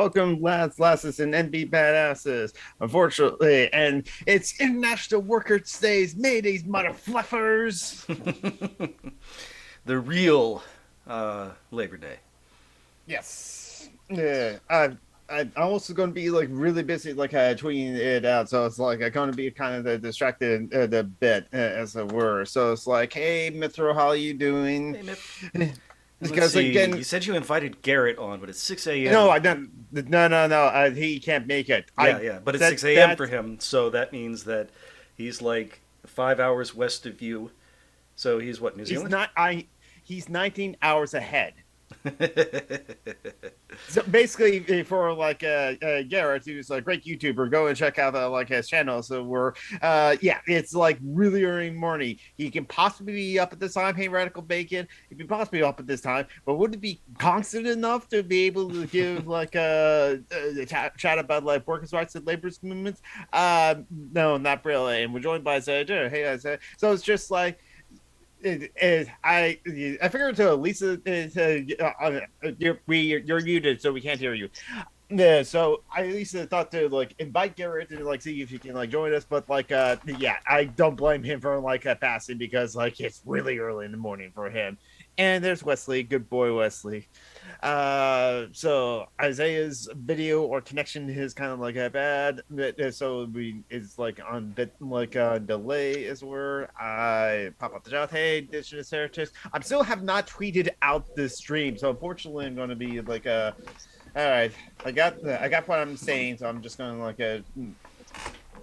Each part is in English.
Welcome, lads, lasses, and NB badasses. Unfortunately, and it's International Workers' Days, Maydays, motherfluffers. The real Labor Day. Yes. Yeah. I'm also going to be like really busy, like tweeting it out. So it's like I'm going to be kind of the distracted the bit, as it were. So it's like, hey, Mithro, how are you doing? Hey, Myth. And let's Because see. again, You said you invited Garrett on, but it's 6 no, a.m. I don't. No. He can't make it. Yeah, I yeah, but it's said 6 a.m. that for him, so that means that he's like 5 hours west of you. So he's what, New he's Zealand? not. He's 19 hours ahead. So basically, for like Garrett, who's a great YouTuber, go and check out like his channel. So we're yeah, it's like really early morning. He can possibly be up at this time. Hey, Radical Bacon, he can possibly be up at this time, but would it be constant enough to be able to give like a chat about like workers' rights and labor's movements? No, not really. And we're joined by Isaiah. Hey, Isaiah. So it's just like I figured to Lisa, you're muted, so we can't hear you. Yeah, so I at least thought to like invite Garrett to like see if he can like join us, but like yeah, I don't blame him for like passing because like it's really early in the morning for him. And there's Wesley, good boy Wesley. So Isaiah's video or connection is kind of like a bad, so we is like on bit like delay is where I pop up the chat. Hey, Indigenous Heretics, I'm still have not tweeted out this stream, so unfortunately I'm going to be like all right, I got what I'm saying, so I'm just gonna like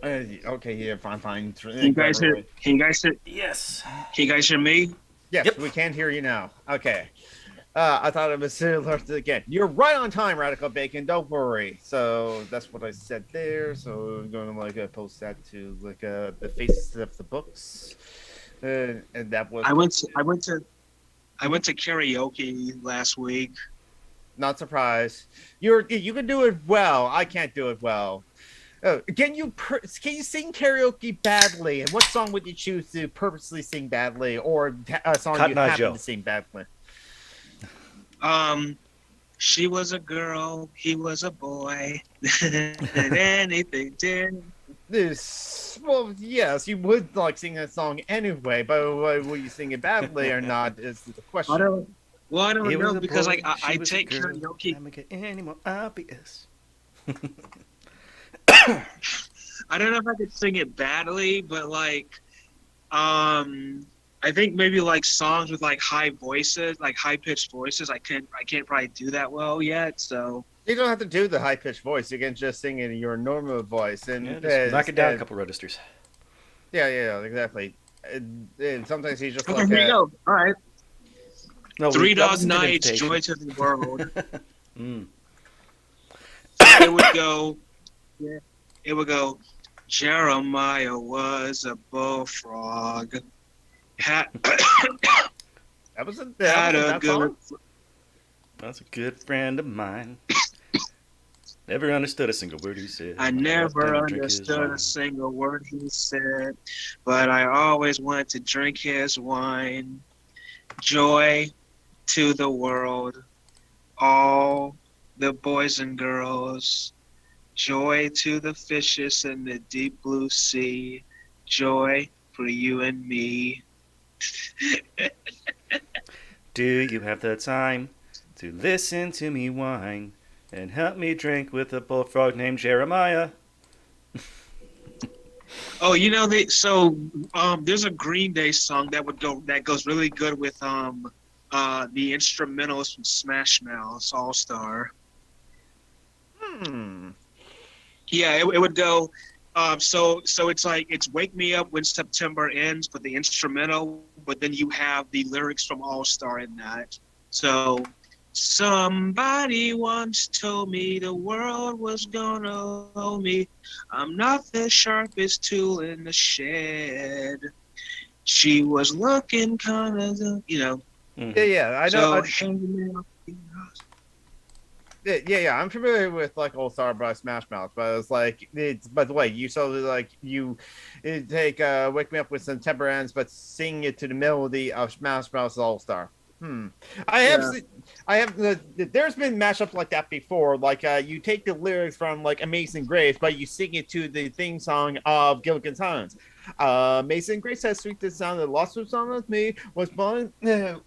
okay, yeah, fine. Can you guys hear? Can you guys hear? Yes. Can you guys hear me? Yes, Yep. we can hear you now. Okay. I thought it was alert again. You're right on time, Radical Bacon. Don't worry. So that's what I said there. So I'm going to like post that to like the faces of the books, and that was I went to karaoke last week. not surprised. You can do it well. I can't do it well. Can you sing karaoke badly? And what song would you choose to purposely sing badly, or a song you Cotton Eye happen Joe. to sing badly? She was a girl, he was a boy. And anything did. This, well, yes, you would like sing that song anyway, but will you sing it badly or not is the question. I don't He was know a because boy, like I she was a take girl. karaoke. Can't make it any more obvious. I don't know if I could sing it badly, but like, I think maybe like songs with like high voices, like high pitched voices. I can't probably do that well yet. So You don't have to do the high pitched voice. You can just sing it in your normal voice, and Yeah, just knock it down a couple registers. yeah, exactly. And sometimes he's just okay, like, here you go. All right, No, Three that Dog wasn't an Nights, invitation. Joy to the World. Mm. It would go. Yeah, it would go. Jeremiah was a bullfrog. Had, that was had that a good. song. That's a good friend of mine. Never understood a single word he said. I When never let him drink his understood a wine. single word he said, but I always wanted to drink his wine. Joy to the world, all the boys and girls. Joy to the fishes in the deep blue sea. Joy for you and me. Do you have the time to listen to me whine and help me drink with a bullfrog named Jeremiah? Oh, there's a Green Day song that goes really good with the instrumentals from Smash Mouth All Star. Hmm. Yeah, it would go. So it's like it's "Wake Me Up When September Ends" for the instrumental, but then you have the lyrics from All Star in that. So somebody once told me the world was gonna owe me. I'm not the sharpest tool in the shed. She was looking kind of, Mhm. Yeah, I know. So hanging out. Yeah. I'm familiar with like All Star by Smash Mouth, but it's like it's. By the way, you so like you take "Wake Me Up When September Ends," but sing it to the melody of Smash Mouth's All Star. I have, Yeah. I have. There's been mashups like that before. Like, you take the lyrics from like Amazing Grace, but you sing it to the theme song of Gilligan's Island. Amazing Grace has sweet the sound that lost was on with me was blind,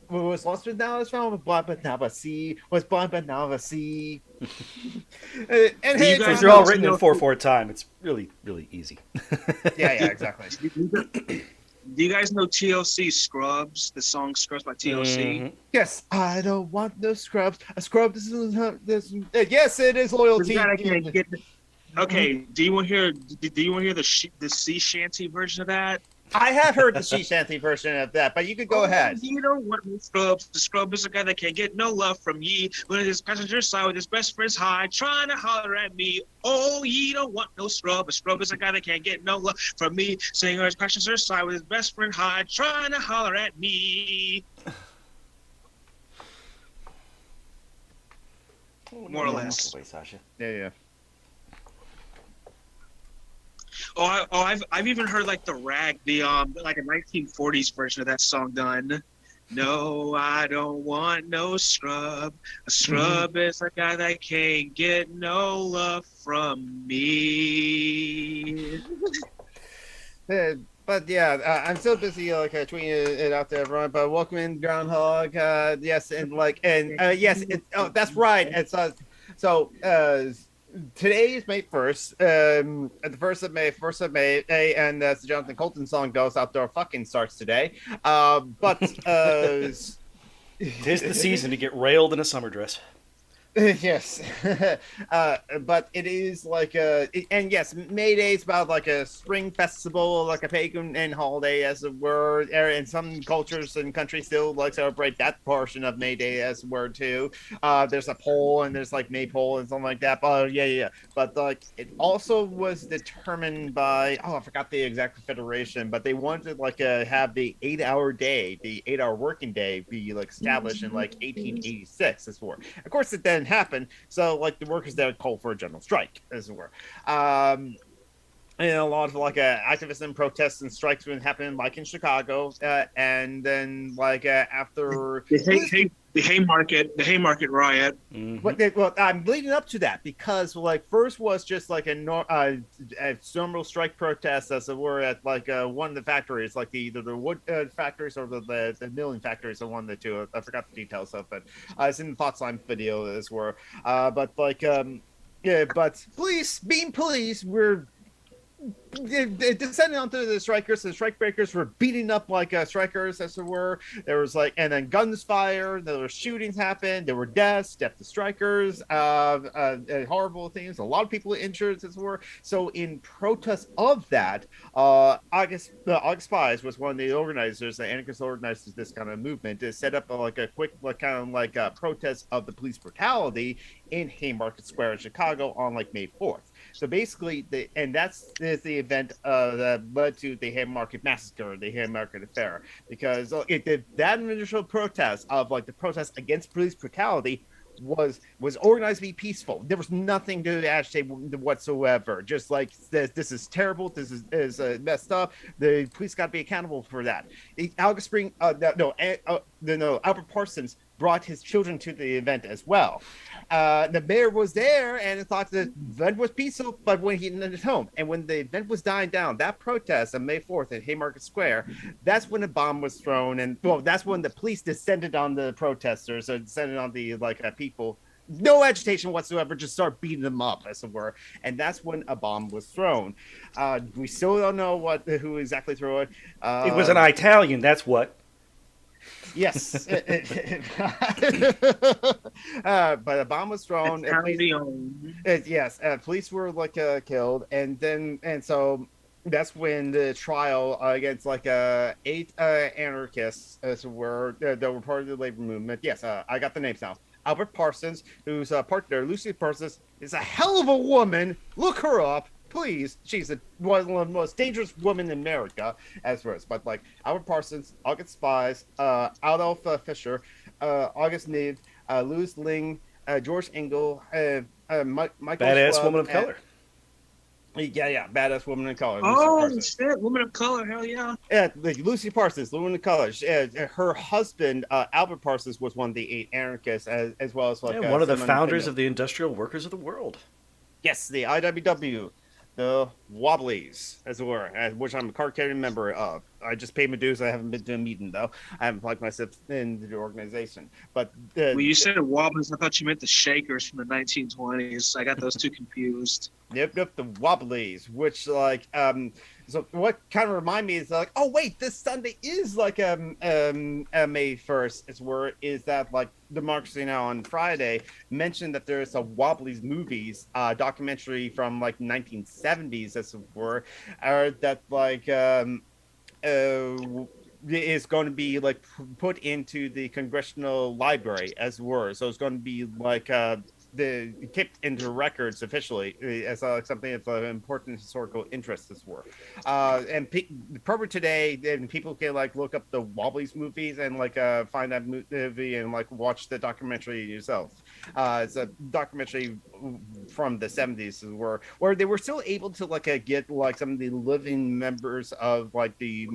was lost but now is found, was blind but now I see, was blind but now I see. And Do you hey, Since guys they're know all written in TLC? 4/4 time, it's really, really easy. yeah, exactly. Do you guys know TLC Scrubs? The song Scrubs by TLC. Mhm. Yes, I don't want no scrubs. A scrub this. Yes, it is This guy loyalty. that can't get. Okay. Do you want to hear? Do you want to hear the sea shanty version of that? I have heard the sea shanty version of that, but you could go Oh, ahead. you don't want no scrubs. The scrub is a guy that can't get no love from ye. When his passenger side with his best friend's high, trying to holler at me. Oh, ye don't want no scrub. A scrub is a guy that can't get no love from me. Saying his passenger side with his best friend high, trying to holler at me. More or less. Wait, Sasha. Yeah. I've even heard like the rag, the like a 1940s version of that song done. No, I don't want no scrub. A scrub is a guy that can't get no love from me. But yeah, I'm still busy like tweeting it out there, everyone. But welcome in, Groundhog. Yes, and yes, that's right. It's today is May 1st. The first of May, and as the Jonathan Colton song goes, outdoor fucking starts today. But 'Tis the season to get railed in a summer dress. yes, but it is like and yes, May Day is about like a spring festival, like a pagan and holiday, as it were. And some cultures and countries still like celebrate that portion of May Day as it were too. There's a pole and there's like maypole and something like that. But yeah. But like it also was determined by I forgot the exact federation, but they wanted like have the 8-hour day, the 8-hour working day, be like established in like 1886 as well. Of course, it didn't happen. So, like, the workers there called for a general strike, as it were. And a lot of like activism, protests, and strikes would happen, like in Chicago, and then like after The Haymarket riot. well, I'm leading up to that because like first was just like a normal strike protest, as it were, at like one of the factories, like either the wood factories or the milling factories, or one of the two. I forgot the details of it. It's in the Thoughts Line video, as it were. But like yeah, but police, being police, we're descending onto the strikers. The strike breakers were beating up like strikers, as it were. There was like, and then guns fired. There were shootings happened. There were deaths to strikers. Horrible things. A lot of people injured, as it were. So in protest of that, August Spies was one of the organizers, the anarchist organizers, this kind of movement, to set up like a quick protest of the police brutality in Haymarket Square in Chicago on like May 4th. So basically, that's the event that led to the Haymarket Massacre, the Haymarket Affair, because that initial protest of like the protest against police brutality was organized to be peaceful. There was nothing to agitate whatsoever. Just like this is terrible. This is messed up. The police got to be accountable for that. Albert Parsons brought his children to the event as well. The mayor was there and thought the event was peaceful, but when he ended home, and when the event was dying down, that protest on May 4th at Haymarket Square, that's when a bomb was thrown, and that's when the police descended on the protesters, or descended on the people. No agitation whatsoever, just start beating them up, as it were, and that's when a bomb was thrown. We still don't know who exactly threw it. It was an Italian, that's what. Yes, but a bomb was thrown. Police were killed, and so that's when the trial against 8 anarchists were that were part of the labor movement. Yes, I got the names now. Albert Parsons, who's partner. Lucy Parsons is a hell of a woman. Look her up. Please, she's one of the most dangerous women in America, as far as. But Albert Parsons, August Spies, Adolf Fischer, August Neve, Louis Ling, George Engel, Michael Badass Schwab, woman of color. Yeah, badass woman of color, Lucy Oh Parsons. shit, woman of color, hell yeah. Yeah, like Lucy Parsons, the woman of color. Her husband, Albert Parsons, was one of the 8 anarchists, as well as Yeah, like one of the someone founders of the Industrial Workers of the World. yes, the IWW, the Wobblies, as it were, which I'm a card carrying member of. I just paid my dues. I haven't been to a meeting though. I haven't plugged myself into the organization. But When you said Wobblies, I thought you meant the Shakers from the 1920s. I got those two confused. yep, the Wobblies, which so what kind of remind me is like, oh wait, this Sunday is like May 1st. It's where is that like Democracy Now on Friday mentioned that there's a Wobblies movies documentary from like 1970s as it were, that like is going to be like put into the congressional library as it were. So it's going to be like the kept into records officially as something of important historical interest as were. And probably today, and people can like look up the Wobblies movies and like find that movie and like watch the documentary yourself. It's a documentary from the 70s where they were still able to like get like some of the living members of like the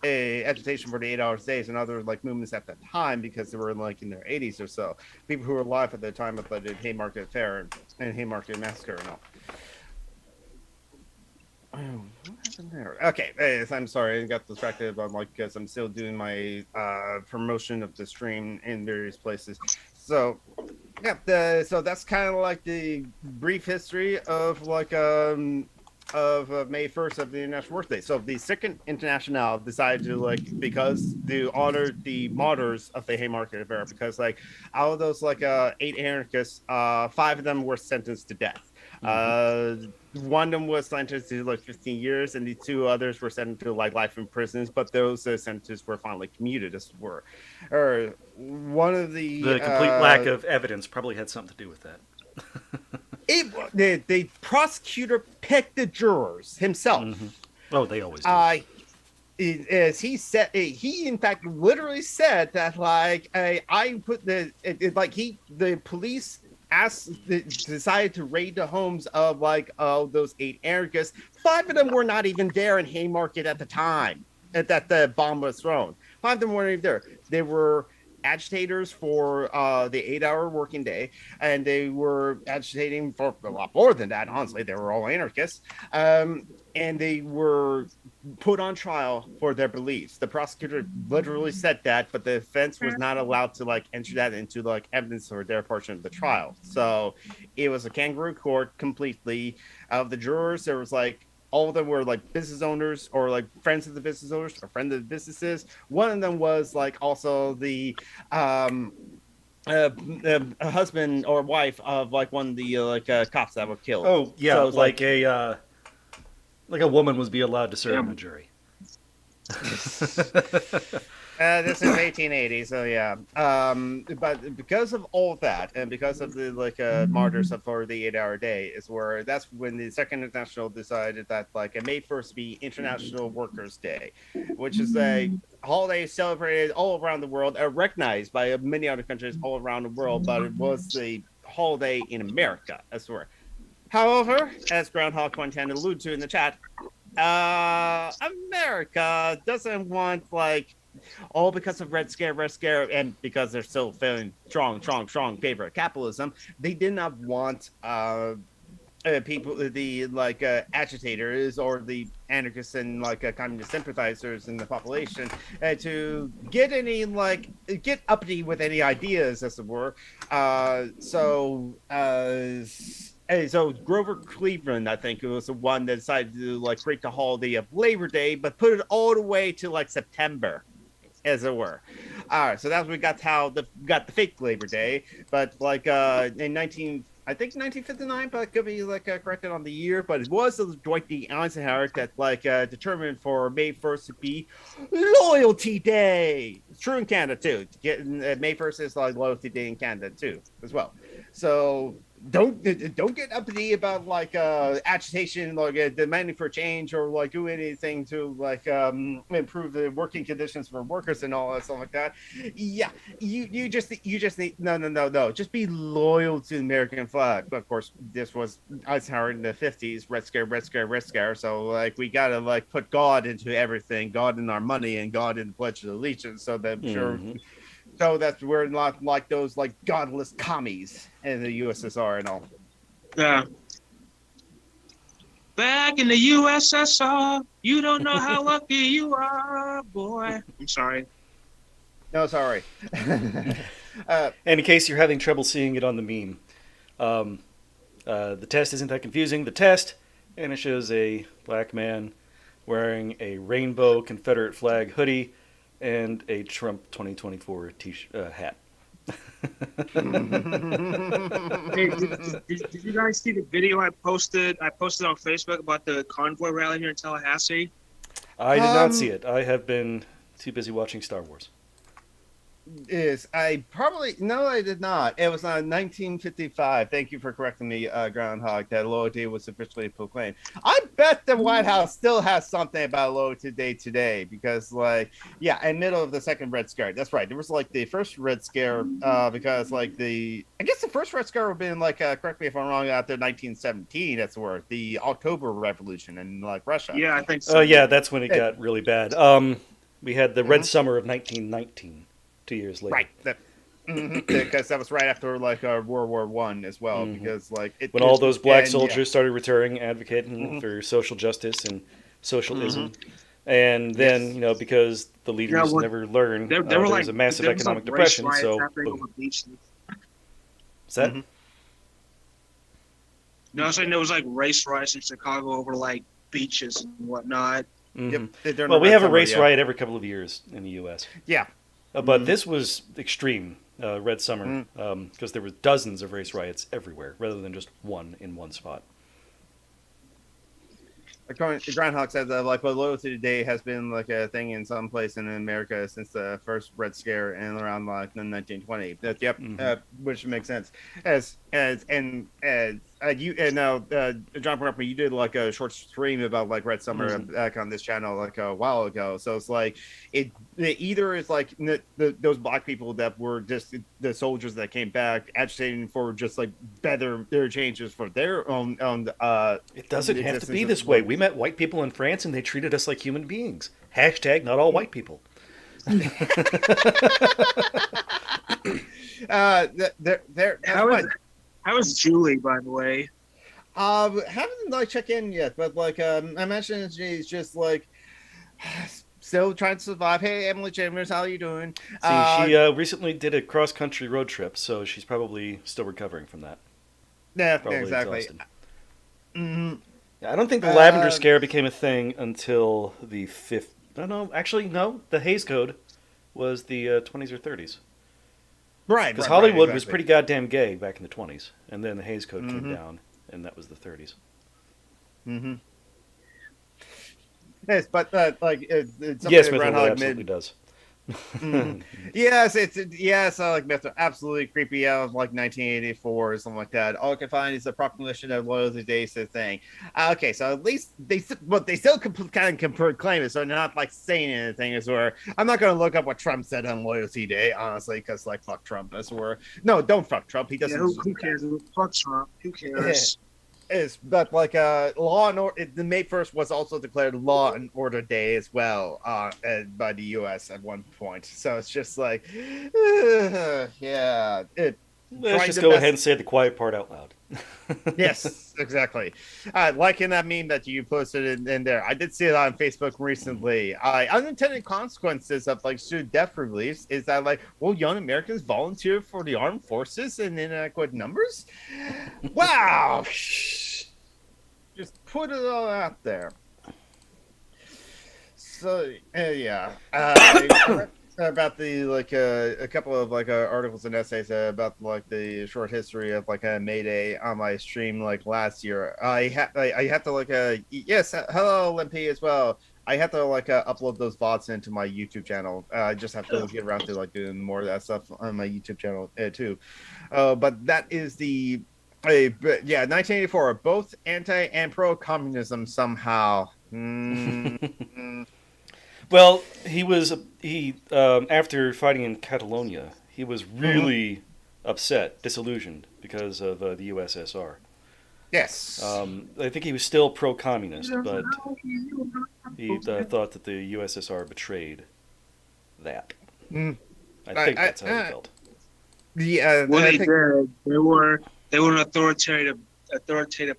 agitation for the 8 hours days and other like movements at that time because they were like in their 80s or so. People who were alive at the time of the Haymarket Affair and Haymarket Massacre and all. Oh, what happened there? Okay, I'm sorry, I got distracted about like because I'm still doing my promotion of the stream in various places. So yeah, so that's kind of like the brief history of like of May 1st of the International Work Day. So the Second International decided to like because to honor the martyrs of the Haymarket Affair because like out of those like 8 anarchists, 5 of them were sentenced to death. One of them was sentenced to like 15 years, and the 2 others were sentenced to like life in prisons. But those sentences were finally commuted, as it were. Or one of the complete lack of evidence probably had something to do with that. The prosecutor picked the jurors himself. Oh, they always do. As he said, he in fact literally said that like I put the police decided to raid the homes of like those 8 anarchists. 5 of them were not even there in Haymarket at the time that the bomb was thrown. 5 of them weren't even there. They were agitators for the 8-hour working day, and they were agitating for a lot more than that. Honestly, they were all anarchists, and they were put on trial for their beliefs. The prosecutor literally said that, but the defense was not allowed to like enter that into like evidence for their portion of the trial. So it was a kangaroo court completely. Of the jurors, there was like all of them were like business owners or like friends of the business owners or friends of the businesses. One of them was like also the a husband or wife of like one of the cops that were killed. Oh yeah, so like a woman was be allowed to serve on a jury. This is 1880, so yeah. But because of all of that, and because of the like martyrs for the 8-hour day, is where that's when the Second International decided that like it May 1st be International Workers' Day, which is a holiday celebrated all around the world, recognized by many other countries all around the world, but it was the holiday in America, as well. However, as Groundhog 110 alluded to in the chat, America doesn't want like all because of Red Scare, and because they're still feeling strong favor of capitalism. They did not want people, the like agitators or the anarchists and like communist sympathizers in the population to get any like get uppity with any ideas, as it were. So Grover Cleveland, I think, was the one that decided to like create the holiday of Labor Day, but put it all the way to like September, as it were. All right, so that's we got got the fake Labor Day, but like in 1959, but it could be like corrected on the year, but it was Dwight D. Eisenhower that like determined for May 1st to be Loyalty Day. It's true in Canada too. May 1st is like Loyalty Day in Canada too, as well. So don't get uppity about like agitation, like demanding for change, or like do anything to like improve the working conditions for workers and all that stuff like that. Yeah, you just need no. Just be loyal to the American flag. But of course, this was Eisenhower in the 50s, Red Scare, Red Scare, Red Scare. So like we gotta like put God into everything, God in our money, and God in the Pledge of Allegiance. So that sure. So that's we're not like those like godless commies in the USSR and all. Yeah. Back in the USSR, you don't know how lucky you are, boy. I'm sorry. No, sorry. And in case you're having trouble seeing it on the meme, the test isn't that confusing. The test, and it shows a black man wearing a rainbow Confederate flag hoodie and a Trump 2024 hat. Hey, did you guys see the video I posted? I posted on Facebook about the convoy rally here in Tallahassee. I did not see it. I have been too busy watching Star Wars. Is I probably no, I did not. It was on 1955. Thank you for correcting me, Groundhog. That loyalty was officially proclaimed. I bet the White House still has something about loyalty day today because, like, yeah, in middle of the second Red Scare. That's right. There was like the first Red Scare because like I guess the first Red Scare would have been like correct me if I'm wrong out there 1917. That's where the October Revolution in like Russia. Yeah, I think so. Oh yeah, that's when it got really bad. We had the Red Summer of 1919. 2 years later, right? Because that was right after like World War I as well. Because like when all those black soldiers started returning, advocating for social justice and socialism, and then because the leaders never learned, there was a massive economic depression. So, what's that? No, I was saying there was like race riots in Chicago over like beaches and whatnot. Yep. Well, we have a race riot every couple of years in the U.S. Yeah. But this was extreme, Red Summer, because there were dozens of race riots everywhere, rather than just one in one spot. Groundhog said that like loyalty today has been like a thing in some place in America since the first Red Scare and around like the 1920. Which makes sense. John Parker, you did like a short stream about like Red Summer back on this channel like a while ago. So it's like it either is like those black people that were just the soldiers that came back agitating for just like better changes for their own. It doesn't have to be this way. We met white people in France and they treated us like human beings. Hashtag not all white people. How is Julie, by the way? Haven't like checked in yet, but like I imagine she's just like still trying to survive. Hey, Emily Chambers, how are you doing? See, she recently did a cross country road trip, so she's probably still recovering from that. Yeah, probably exactly. I don't think the Lavender Scare became a thing until the fifth. No, the Hays Code was the 20s or 30s. Right, because Hollywood was pretty goddamn gay back in the 20s, and then the Hays Code came down, and that was the 30s. Yes, but like it's yes, Groundhog absolutely does. Yes, I like Myth absolutely creepy out of like 1984 or something like that. All I can find is a proclamation of loyalty day thing. Okay, so at least they still kind of proclaim it, so they're not like saying anything. As where I'm not going to look up what Trump said on Loyalty Day, honestly, because like fuck Trump. That's where don't fuck Trump. He doesn't. Yeah, who cares? Fuck Trump. Who cares? But like law and order, the May 1st was also declared Law and Order Day as well by the U.S. at one point. So it's just like, yeah. Let's just go ahead and say the quiet part out loud. Yes, exactly. Like in that meme that you posted in there, I did see it on Facebook recently. Unintended consequences of like student death reliefs is that like, will young Americans volunteer for the armed forces in inadequate numbers? Wow. Just put it all out there. So yeah, about the like a couple of like articles and essays about like the short history of like May Day on my stream like last year. I have to like yes, hello Limpy as well. I have to like upload those VODs into my YouTube channel. I just have to get around to like doing more of that stuff on my YouTube channel too. But that is the But yeah, 1984, both anti and pro communism somehow. Well, he after fighting in Catalonia, he was really upset, disillusioned because of the USSR. Yes. I think he was still pro-communist, but he thought that the USSR betrayed that. I think that's how he felt. Yeah, well, they did. They were an authoritative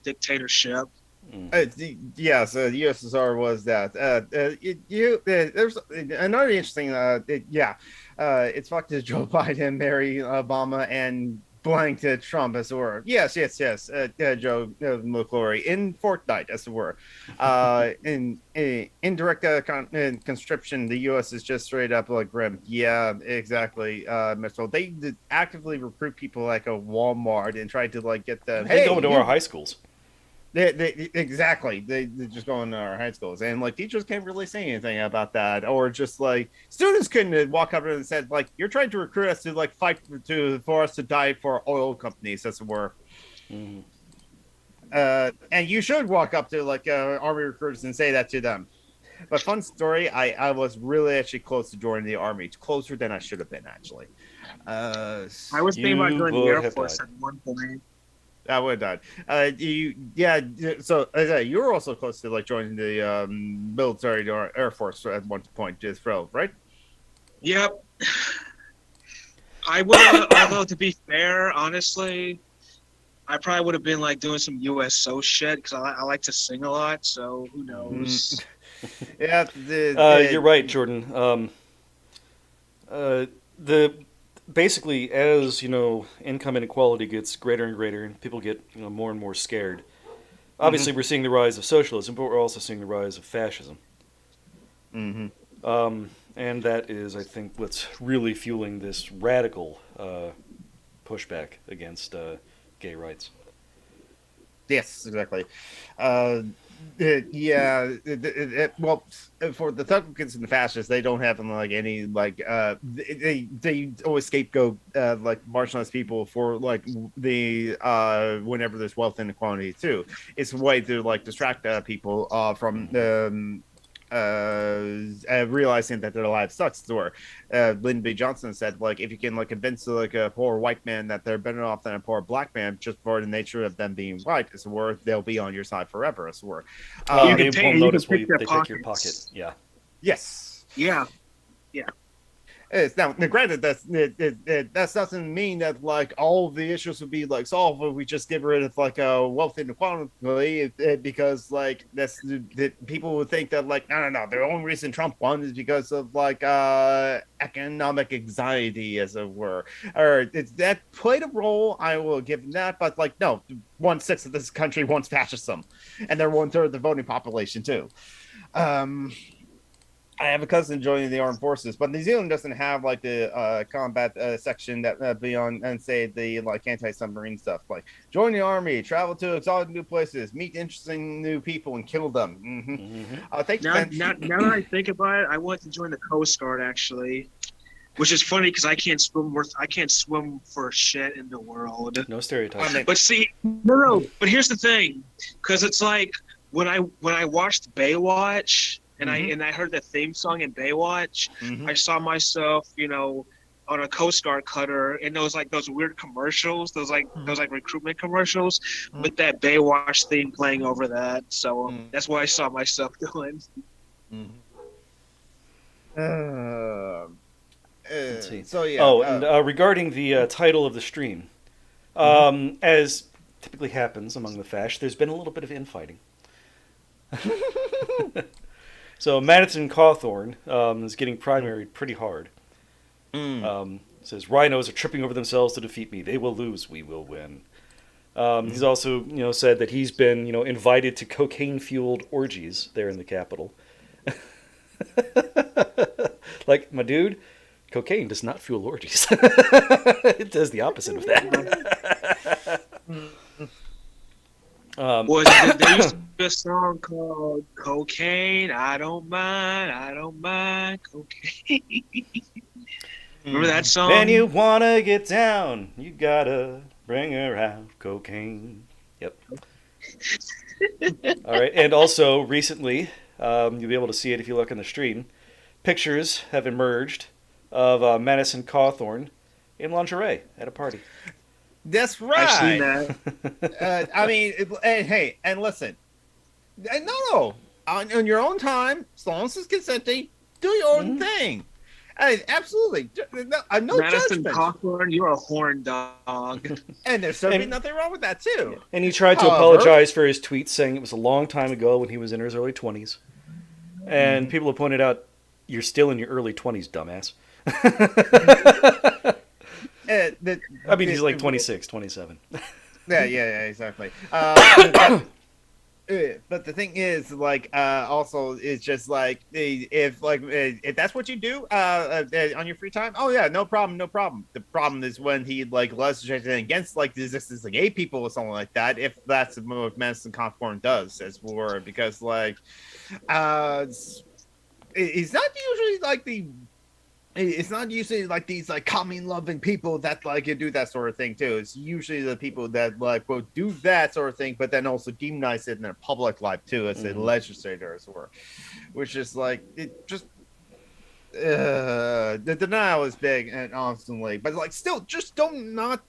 dictatorship. Yes, the USSR was that. There's another interesting. It's fucked to Joe Biden, marry Obama, and blank to Trump, as it were. Yes. Joe McClory in Fortnite, as it were. In indirect conscription, the U.S. is just straight up like grim. Yeah, exactly. Mitchell. They actively recruit people like a Walmart and try to like get them. They go into our high schools. Exactly. They just go into our high schools, and like teachers can't really say anything about that, or just like students couldn't walk up and said like, "You're trying to recruit us to like fight for us to die for oil companies," as it were. And you should walk up to like army recruiters and say that to them. But fun story, I was really actually close to joining the army, closer than I should have been actually. I was thinking about joining the Air Force at one point. I would have died. So you were also close to like joining the military or Air Force at one point as well, right? Yep. I would have, although to be fair, honestly, I probably would have been like doing some USO shit because I like to sing a lot. So who knows? Yeah, you're right, Jordan. Basically, as income inequality gets greater and greater, and people get more and more scared. Obviously, we're seeing the rise of socialism, but we're also seeing the rise of fascism. And that is, I think, what's really fueling this radical pushback against gay rights. Yes, exactly. Well, for the Republicans and the fascists, they don't have like any like they always scapegoat like marginalized people for like the whenever there's wealth inequality too. It's a way to like distract people from realizing that their lives sucks. Or Lyndon B. Johnson said, like, if you can like convince like a poor white man that they're better off than a poor black man just for the nature of them being white, it's worth they'll be on your side forever. It's worth. They won't notice when they take your pocket. Yeah. Yes. Yeah. Now, granted, that doesn't mean that like all the issues would be like solved if we just get rid of like wealth inequality, because like that's people would think that like no, the only reason Trump won is because of like economic anxiety, as it were, or that played a role. I will give them that, but like no, 1/6 of this country wants fascism, and they're 1/3 of the voting population too. I have a cousin joining the armed forces, but New Zealand doesn't have like the combat section that beyond and say the like anti-submarine stuff. Like join the army, travel to exotic new places, meet interesting new people, and kill them. Now that I think about it, I want to join the Coast Guard actually, which is funny because I can't swim for shit in the world. No stereotypes. But see, no. But here's the thing, because it's like when I watched Baywatch. And I heard the theme song in Baywatch. I saw myself, on a Coast Guard cutter, and those weird commercials, those recruitment commercials, with that Baywatch theme playing over that. So that's what I saw myself doing. Let's see. So yeah. And regarding the title of the stream, as typically happens among the Fash, there's been a little bit of infighting. So Madison Cawthorn is getting primaried pretty hard. Says rhinos are tripping over themselves to defeat me. They will lose. We will win. He's also said that he's been invited to cocaine-fueled orgies there in the Capitol. Like, my dude, cocaine does not fuel orgies. It does the opposite of that. There used to be a song called "Cocaine." I don't mind cocaine. Remember that song? When you wanna get down, you gotta Bring her out, cocaine. Yep. All right, and also recently, you'll be able to see it if you look on the stream. Pictures have emerged of Madison Cawthorn in lingerie at a party. That's right. I've seen that. I mean, hey, and listen, no, on your own time, as long as it's consenting, do your own thing. Absolutely, no Madison judgment. Cawthorn, you're a horn dog. And there's certainly nothing wrong with that too. And he tried to apologize for his tweets, saying it was a long time ago when he was in his early 20s. And people have pointed out, you're still in your early 20s, dumbass. I mean, he's like 26, 27. Yeah, exactly. But the thing is, like, also, it's just like if that's what you do on your free time. Oh yeah, no problem. The problem is when he like legislated against like the existence of gay people or something like that. If that's what Madison Cawthorn does, as war, because like, it's not usually like it's not usually like these like common loving people that like do that sort of thing too. It's usually the people that like will do that sort of thing, but then also demonize it in their public life too, as a legislator as well, which is like it just the denial is big and honestly, but like still just do not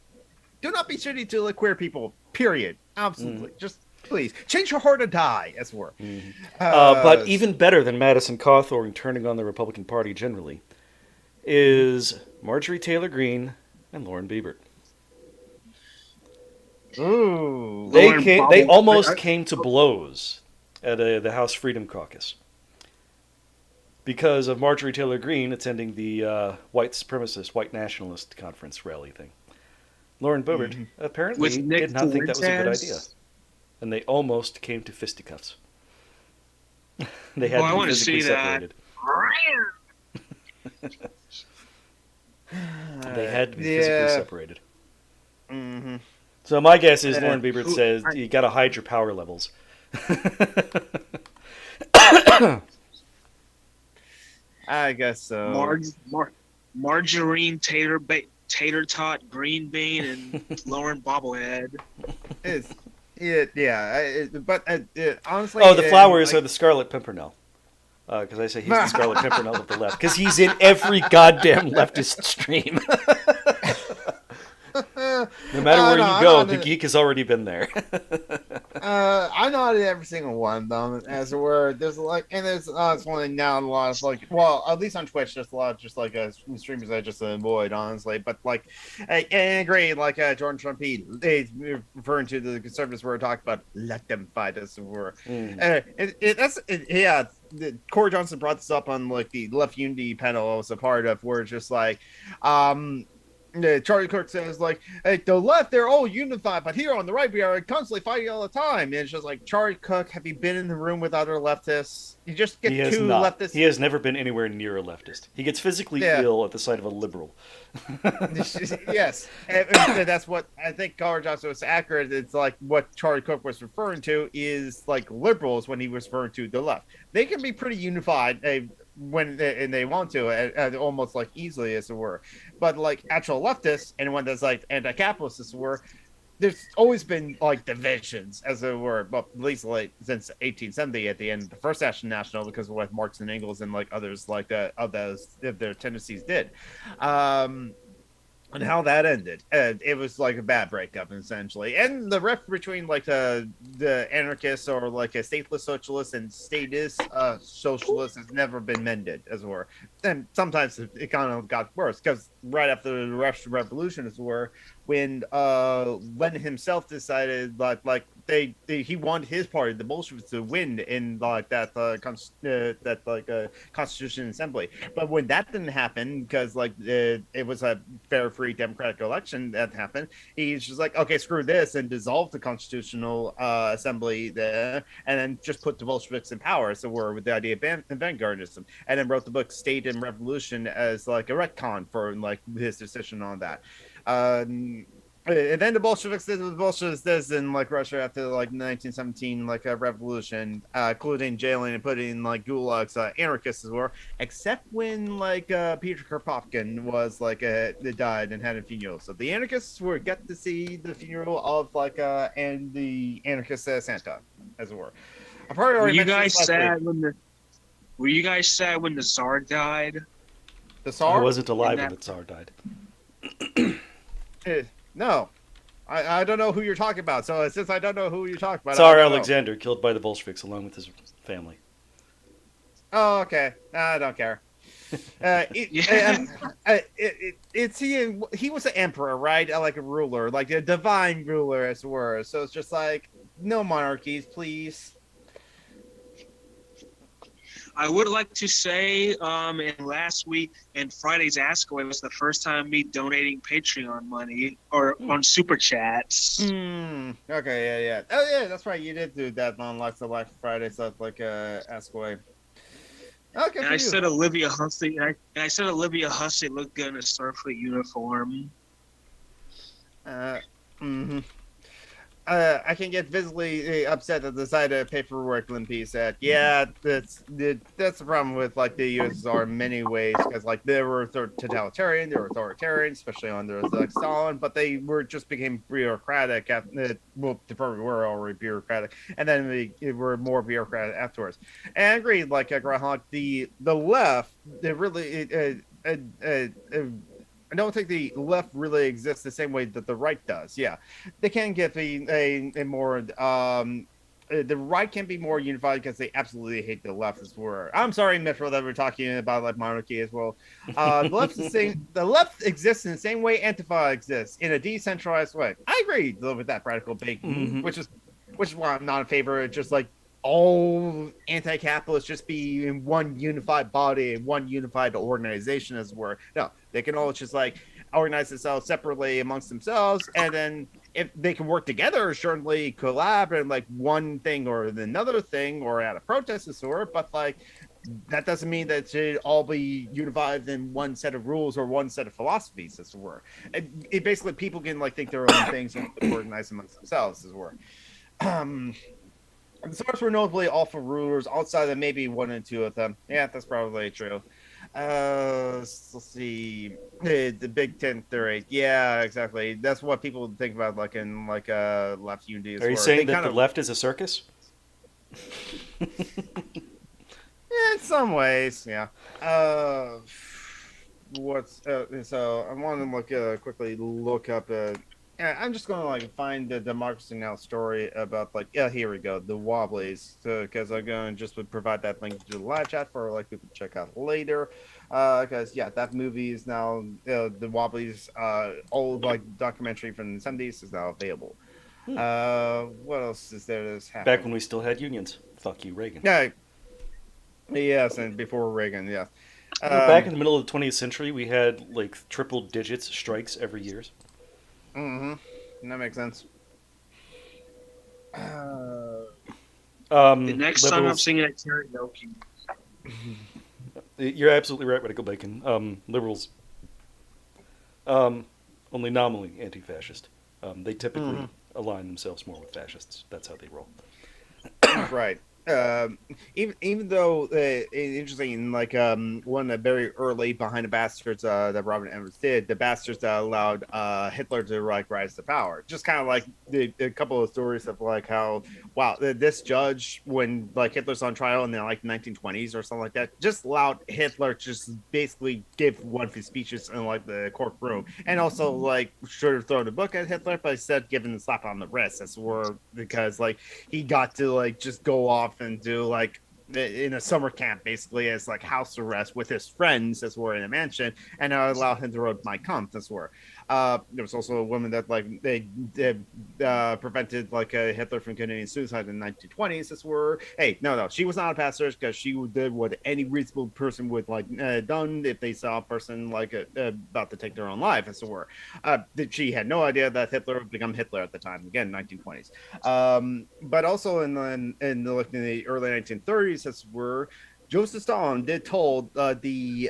be shitty to like queer people. Period. Absolutely, just. Please change your heart or die, as it were. But even better than Madison Cawthorn turning on the Republican Party generally is Marjorie Taylor Greene and Lauren Boebert. Ooh, they almost came to blows at the House Freedom Caucus because of Marjorie Taylor Greene attending the white supremacist, white nationalist conference rally thing. Lauren Boebert apparently did not think that was a good idea. And they almost came to fisticuffs. They had to be physically separated. They had to be physically separated. So my guess is Lauren Boebert says you got to hide your power levels. I guess so. Margarine tater tot green bean and Lauren bobblehead. But honestly, the flowers are the Scarlet Pimpernel. Because I say he's the Scarlet Pimpernel of the left. Because he's in every goddamn leftist stream. No matter where you go, the geek has already been there. I nodded every single one of them, as it were. There's like, and there's only now a lot of like, well, at least on Twitch, just a lot of just like streamers I just avoid, honestly. But like, I agree. Like Jordan Trumpy, referring to the conservatives were talking about, let them fight, as it were. Corey Johnson brought this up on like the Left Unity panel I was a part of, where it's just like, Charlie Kirk says like, hey, the left, they're all unified, but here on the right, we are constantly fighting all the time. And it's just like, Charlie Kirk, have you been in the room with other leftists? You just get two leftists. He has never been anywhere near a leftist. He gets physically ill at the sight of a liberal. Yes. And that's what I think Corey Johnson was accurate. It's like what Charlie Kirk was referring to is like liberals when he was referring to the left. They can be pretty unified when they want to, almost like easily, as it were. But like actual leftists, anyone that's like anti-capitalist, as it were, there's always been like divisions, as it were, but at least like since 1870 at the end of the First National, because of what Marx and Engels and like others like of their tendencies did. And how that ended. It was like a bad breakup, essentially. And the rift between like the anarchists or like a stateless socialist and statist socialist has never been mended, as it were. And sometimes it kind of got worse, because right after the Russian Revolution, as it were, when Lenin himself decided he wanted his party, the Bolsheviks, to win in like that Constitution Assembly. But when that didn't happen, because like it was a fair, free, democratic election that happened, he's just like, okay, screw this, and dissolved the Constitutional Assembly there, and then just put the Bolsheviks in power. So we're with the idea of vanguardism, and then wrote the book State and Revolution as like a retcon for like his decision on that. And then the Bolsheviks did what the Bolsheviks did in like Russia after like 1917 like a revolution, including jailing and putting like gulags anarchists as well. Except when like Peter Kropotkin was like died and had a funeral, so the anarchists were get to see the funeral of like and the anarchist Santa as it were. I probably Were already you mentioned guys this last week. sad when the Were you guys sad when the Tsar died? The I Tsar? wasn't alive that- when the Tsar died. No. I don't know who you're talking about. So since I don't know who you're talking about, Tsar I don't know. Alexander killed by the Bolsheviks along with his family. Oh, okay. I don't care. It's he was an emperor, right? Like a ruler, like a divine ruler, as it were. So it's just like no monarchies, please. I would like to say, in last week and Friday's Ask Away was the first time me donating Patreon money or on Super Chats. Okay, yeah. Oh, yeah, that's right. You did do that on like the Black Friday stuff, like Ask Away. Okay, And I said Olivia Hussey. I said Olivia Hussey looked good in a Starfleet uniform. I can get visibly upset at the side of paperwork Limpy said. Yeah, that's the problem with like the USSR in many ways, because like they were totalitarian, they were authoritarian, especially under like Stalin, but they were just became bureaucratic at well, the first were already bureaucratic, and then they were more bureaucratic afterwards. And I agree, like Groundhog, the left, they really I don't think the left really exists the same way that the right does. Yeah, they can get a more the right can be more unified because they absolutely hate the left as well. I'm sorry, Mitchell, that we're talking about like monarchy as well. The left exists in the same way Antifa exists, in a decentralized way. I agree with that radical bacon, which is why I'm not in favor of just like all anti-capitalists just be in one unified body and one unified organization as it were. No, they can all just like organize themselves separately amongst themselves, and then if they can work together, certainly collab and like one thing or another thing or at a protest of sort, but like that doesn't mean that it should all be unified in one set of rules or one set of philosophies as it were. It basically people can like think their own things and organize amongst themselves as it were. The Tsars were notably awful rulers, outside of maybe one and two of them. Yeah, that's probably true. Let's see. The Big Ten theory. Yeah, exactly. That's what people think about, like in like left unity. Are you saying that the left is a circus? In some ways, yeah. So I want to quickly look up. Yeah, I'm just gonna like find the Democracy Now! Story about like here we go, the Wobblies, because I'm gonna just provide that link to the live chat for like people to check out later, because yeah, that movie is now the Wobblies old like documentary from the 70s is now available. What else is there that's happening? Back when we still had unions. Fuck you, Reagan. Yeah. Yes, and before Reagan, yeah. Back in the middle of the 20th century, we had like triple digits strikes every year. That makes sense. The next song I'm singing at karaoke. You're absolutely right, Radical Bacon. Liberals, only nominally anti-fascist. They typically align themselves more with fascists. That's how they roll. Right. Even though interesting, like one of the very early Behind the Bastards that Robert Evans did, the Bastards that allowed Hitler to like rise to power. Just kind of like a couple of stories of like how this judge, when like Hitler's on trial in the like 1920s or something like that, just allowed Hitler to just basically give one of his speeches in like the courtroom, and also like should have thrown a book at Hitler, but instead given a slap on the wrist as were, because like he got to like just go off and do like in a summer camp basically as like house arrest with his friends as were in a mansion, and allow him to write my Kampf as were. There was also a woman that like they prevented like Hitler from committing suicide in the 1920s as were. Hey, no, she was not a pacifist, because she did what any reasonable person would like done if they saw a person like about to take their own life as it were. She had no idea that Hitler would become Hitler at the time, again 1920s. But also in the early 1930s as were, Joseph Stalin did told the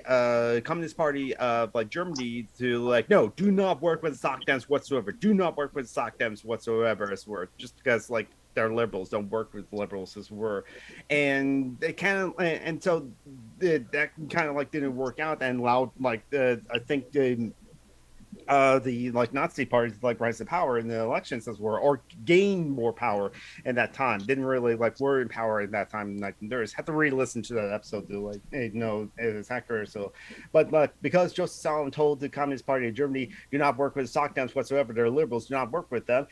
Communist Party of like Germany to like, no, do not work with the Sock Dems whatsoever. Do not work with the Sock Dems whatsoever, as were, just because like they're liberals, don't work with liberals as were, and they kind of, and so that kind of like didn't work out, and allowed like I think the like Nazi parties like rise to power in the elections as were, or gain more power in that time. Didn't really like were in power at that time in the 1930s. Have to re-listen to that episode to like know it's accurate. So, but because Joseph Stalin told the Communist Party of Germany, do not work with Sockdowns whatsoever. They're liberals. Do not work with them.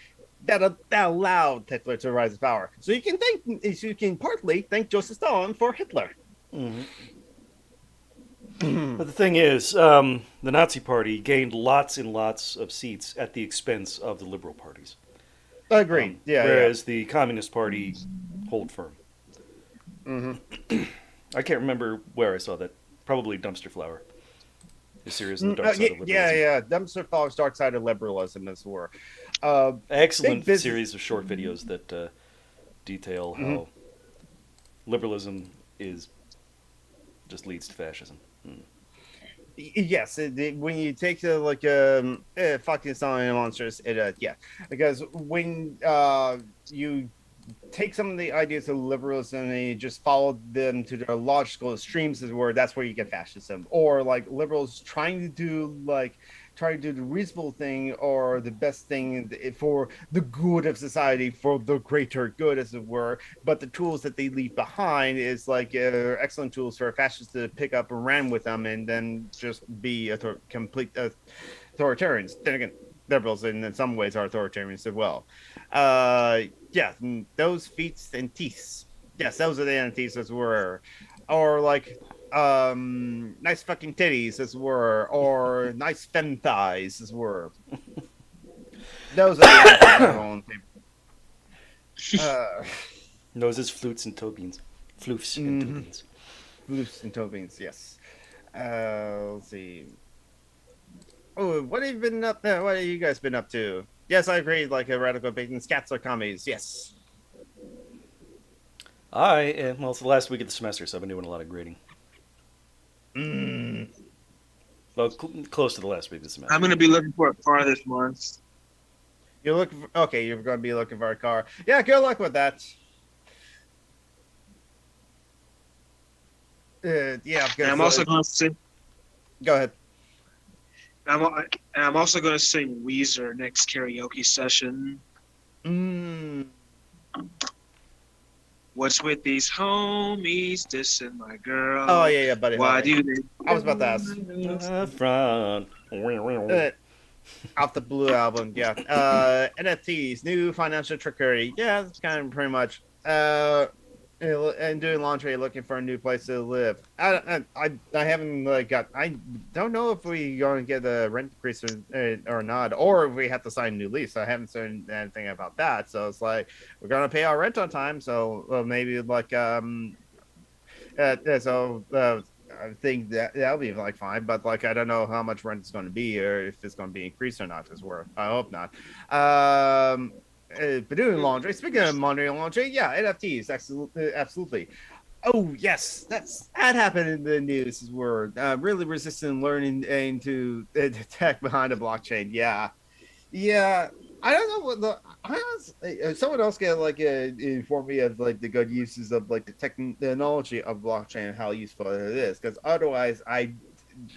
That allowed Hitler to rise to power. So you can partly thank Joseph Stalin for Hitler. Mm-hmm. But the thing is, the Nazi Party gained lots and lots of seats at the expense of the liberal parties. Agreed. Whereas the Communist Party hold firm. Mm-hmm. I can't remember where I saw that. Probably Dumpster Flower. The series on the dark side of liberalism. Yeah. Dumpster Flower's dark side of liberalism as were. Excellent series of short videos that detail how liberalism just leads to fascism. Yes, when you take the like fucking Stalin monsters, because when you take some of the ideas of liberalism and you just follow them to their logical extremes, that's where you get fascism, or like liberals trying to do the reasonable thing or the best thing for the good of society, for the greater good, as it were. But the tools that they leave behind is like excellent tools for fascists to pick up and run with them, and then just be complete authoritarians. Then again, liberals in some ways are authoritarians as well. Those feet and teeth. Yes, those are the entities as were, or like. Nice fucking titties as were, or nice femme thighs as were. Those are the Noses, flutes, and toe beans. Floofs and toe beans. Floofs and toe beans, yes. Let's see. Oh, what have you been up there? What have you guys been up to? Yes, I agree, like a radical bacon. Scats are commies, yes. Well, it's the last week of the semester, so I've been doing a lot of grading. Well, close to the last week of the semester. I'm going to be looking for a car this month. You're going to be looking for a car. Yeah, good luck with that. I'm also going to sing. Go ahead. I'm also going to sing Weezer next karaoke session. What's with these homies dissing my girl? Oh, yeah, buddy. Why do they? I was about to ask. Front. Off the Blue album, yeah. NFTs, new financial trickery. Yeah, that's kind of pretty much. And doing laundry, looking for a new place to live. I haven't I don't know if we're going to get a rent increase or not, or if we have to sign a new lease. I haven't said anything about that. So it's like we're going to pay our rent on time. So maybe I think that'll be fine. But I don't know how much rent it's going to be, or if it's going to be increased or not. I hope not. But doing laundry. Speaking of laundry, yeah, NFTs, absolutely. Oh yes, that happened in the news. We're really resistant learning into the tech behind the blockchain. Yeah. I don't know what someone else can inform me of the good uses of the technology of blockchain and how useful it is. Because otherwise,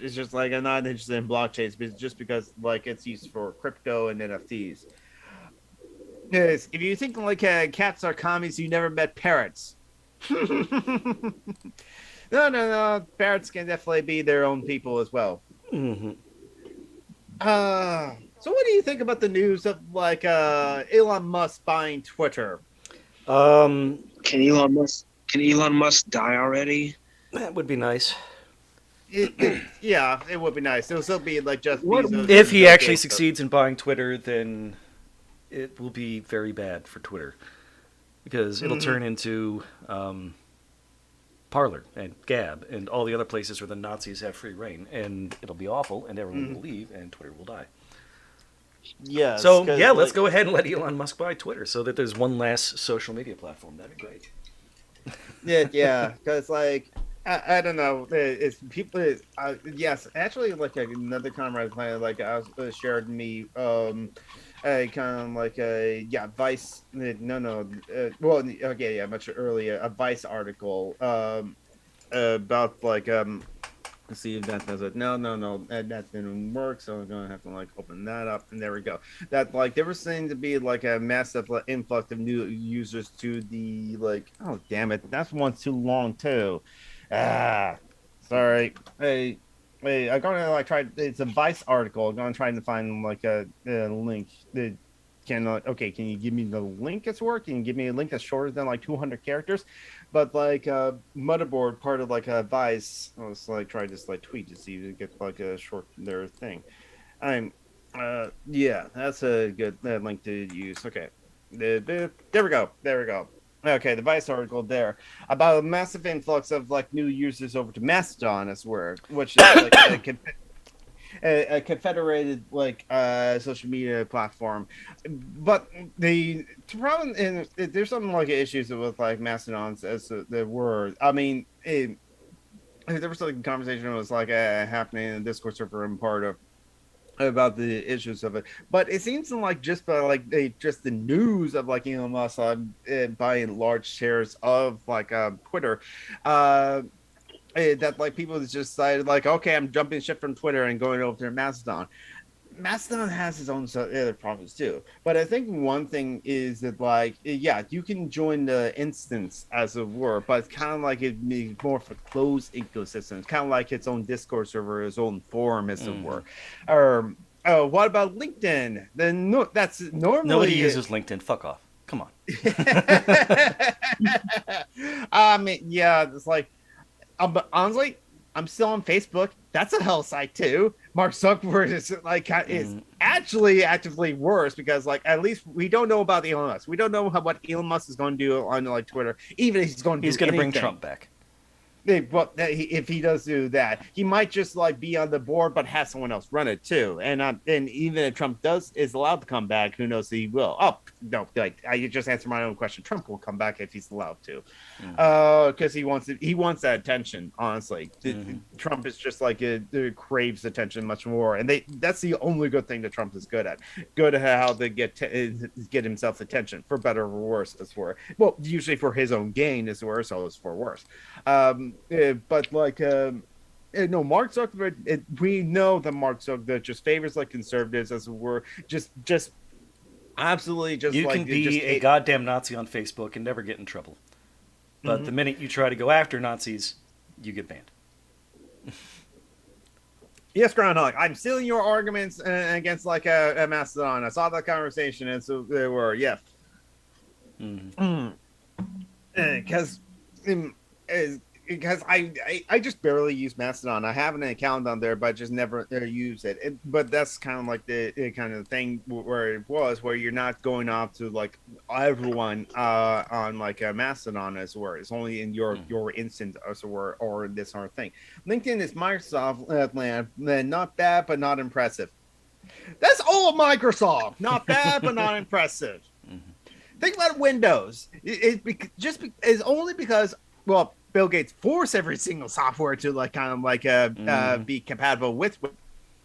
it's just I'm not interested in blockchains, just because it's used for crypto and NFTs. Yes, if you think cats are commies, you never met parrots. No. Parrots can definitely be their own people as well. Mm-hmm. So what do you think about the news of Elon Musk buying Twitter? Can Elon Musk die already? That would be nice. Yeah, it would be nice. It would still be just if he actually succeeds in buying Twitter, then it will be very bad for Twitter, because it'll turn into Parler and Gab and all the other places where the Nazis have free reign, and it'll be awful, and everyone will leave, and Twitter will die. Yeah. So let's go ahead and let Elon Musk buy Twitter, so that there's one last social media platform. That'd be great. Yeah, because I don't know. It's people. Yes, actually, like another comrade playing, like shared me, a kind of like a Vice. No, no. Well, okay, yeah, much earlier, a Vice article, about like let's see if that does it. No, no, no, that didn't work. So I'm gonna have to like open that up, and there we go. That like there was saying to be like a massive like, influx of new users to the like. Oh damn it, that's one's too long too. Ah, sorry. Hey, I'm gonna like try. It's a Vice article. I'm gonna try to find like a link. That can okay, can you give me the link? It's working. Give me a link that's shorter than like 200 characters. But like motherboard part of like a Vice. I was like try just like tweet to see if you get like a short their thing. I'm yeah, that's a good link to use. Okay, there we go. There we go. Okay, the Vice article there about a massive influx of like new users over to Mastodon as word, which is like a confederated like social media platform. But the problem, and there's some like issues with like Mastodons as the word. I mean, there was like a conversation that was like happening in the Discord server I'm part of about the issues of it, but it seems like just by like just the news of like Elon Musk buying large shares of like Twitter, uh that like people just decided like, okay, I'm jumping ship from Twitter and going over to Mastodon. Mastodon has its own other problems too, but I think one thing is that like, yeah, you can join the instance as it were, but it's kind of like it be more of a closed ecosystem. It's kind of like its own Discord server, its own forum as it were. Or oh, what about LinkedIn? Then no, that's normally nobody uses LinkedIn. Fuck off. Come on. I mean, yeah, it's like, but honestly, I'm still on Facebook. That's a hell site too. Mark Zuckerberg is like is actually actively worse because like at least we don't know about Elon Musk. We don't know what Elon Musk is going to do on like Twitter. Even if he's going to bring Trump back. Well, if he does do that, he might just like be on the board, but have someone else run it too. And even if Trump is allowed to come back, who knows? He will. Oh no, like I just answered my own question. Trump will come back if he's allowed to, because he wants that attention. Honestly, Trump is just like craves attention much more, and that's the only good thing that Trump is good at. Good at how to get himself attention, for better or worse, as for well, usually for his own gain, as worse, so it's for worse. But like no, Mark Zuckerberg, we know that Mark Zuckerberg just favors like conservatives as it were, just absolutely just you like can be a goddamn Nazi on Facebook and never get in trouble, but the minute you try to go after Nazis, you get banned. Yes, Groundhog, I'm stealing your arguments against like a Mastodon. I saw that conversation, and so they were because I just barely use Mastodon. I have an account on there, but just never use it. But that's kind of like the kind of thing where it was, where you're not going off to like everyone on like a Mastodon as where it's only in your instance as it were, or this sort of thing. LinkedIn is Microsoft land, not bad but not impressive. That's all of Microsoft. Not bad but not impressive. Think about Windows. It's only because well, Bill Gates forced every single software to like kind of like be compatible with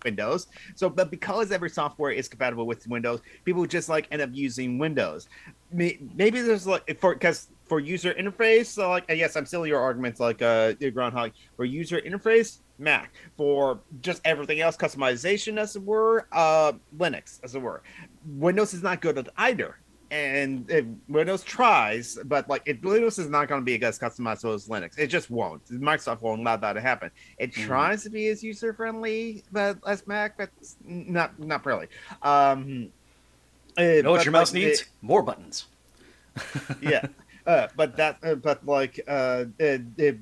Windows. So, but because every software is compatible with Windows, people just like end up using Windows. Maybe there's like for user interface, so like yes, I'm still your arguments like Groundhog. For user interface, Mac. For just everything else, customization as it were, Linux as it were. Windows is not good at either. And Windows tries, but like Windows is not going to be as customizable as Linux. It just won't. Microsoft won't allow that to happen. It tries to be as user friendly, but as Mac, but not really. You know what your mouse needs? More buttons. Yeah.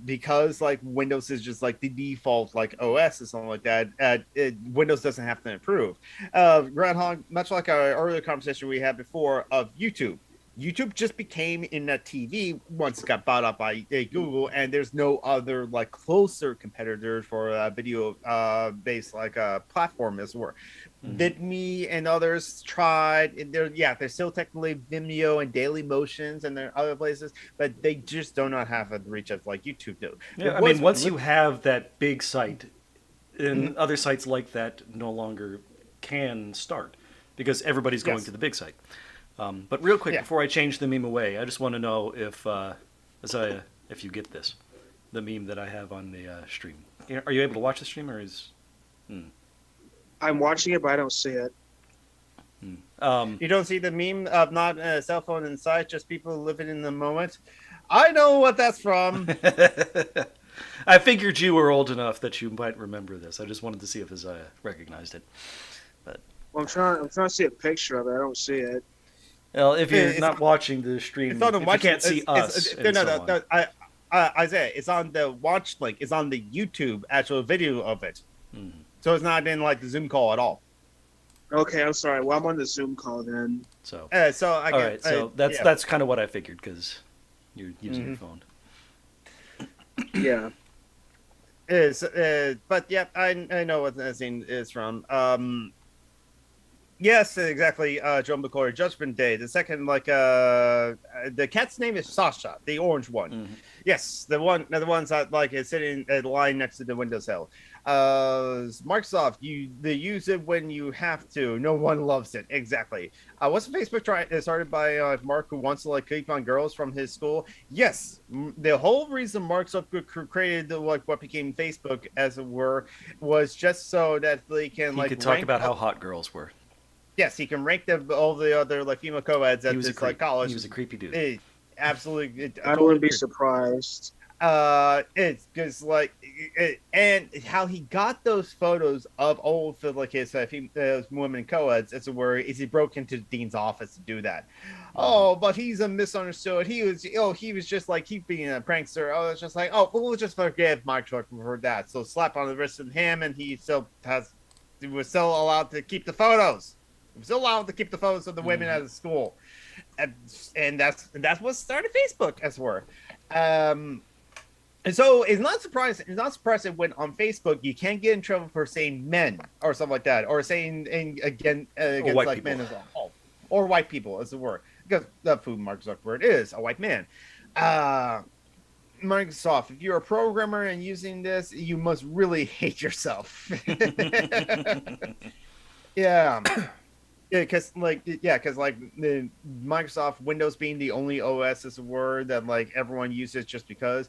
Because like Windows is just like the default like OS or something like that, Windows doesn't have to improve. Groundhog, much like our earlier conversation we had before of YouTube. YouTube just became internet TV once it got bought up by Google, and there's no other like closer competitors for video based like platform as well. VidMe and others tried. And they're still technically Vimeo and Daily Motions, and there are other places, but they just do not have the reach of like YouTube do. Yeah, I mean, once you have that big site, and other sites like that no longer can start because everybody's going to the big site. But real quick, before I change the meme away, I just want to know if Isaiah, if you get this, the meme that I have on the stream. Are you able to watch the stream, or is? I'm watching it, but I don't see it. You don't see the meme of not a cell phone inside, just people living in the moment. I know what that's from. I figured you were old enough that you might remember this. I just wanted to see if Isaiah recognized it. But I'm trying to see a picture of it. I don't see it. Well, if you're not watching the stream, if you can't see us, Isaiah, it's on the watch link. It's on the YouTube actual video of it. So it's not in like the Zoom call at all. Okay, I'm sorry. Well, I'm on the Zoom call then. So that's kind of what I figured because you're using your phone. Yeah. But yeah, I know what that scene is from. Yes, exactly. Joan McCoy, Judgment Day. The second, like, the cat's name is Sasha, the orange one. Yes, the ones that like is sitting at the line next to the windowsill. Microsoft, they use it when you have to. No one loves it. Exactly. Wasn't Facebook started by Mark, who wants to like keep on girls from his school? Yes, the whole reason Mark Zuckerberg created what became Facebook, as it were, was just so that they can he could talk about how hot girls were. Yes, he can rank all the other like female co-eds at this like college. He was a creepy dude. Absolutely, I wouldn't be surprised. It's because like, and how he got those photos of old like his women co-eds, as it were, is he broke into the dean's office to do that. Oh, but he's a misunderstood. He was just like he being a prankster. Oh, it's just like, oh, well, we'll just forgive Mike for that. So slap on the wrist of him, and he was still allowed to keep the photos. He was still allowed to keep the photos of the women at the school, and that's what started Facebook, as it were. And so it's not surprising when on Facebook you can't get in trouble for saying men or something like that, or saying against like people. Men as a whole, or white people, as it were, because that's who Mark Zuckerberg is, a white man. Microsoft, if you're a programmer and using this, you must really hate yourself. Yeah. Because the Microsoft Windows being the only OS, as a word, that like everyone uses just because.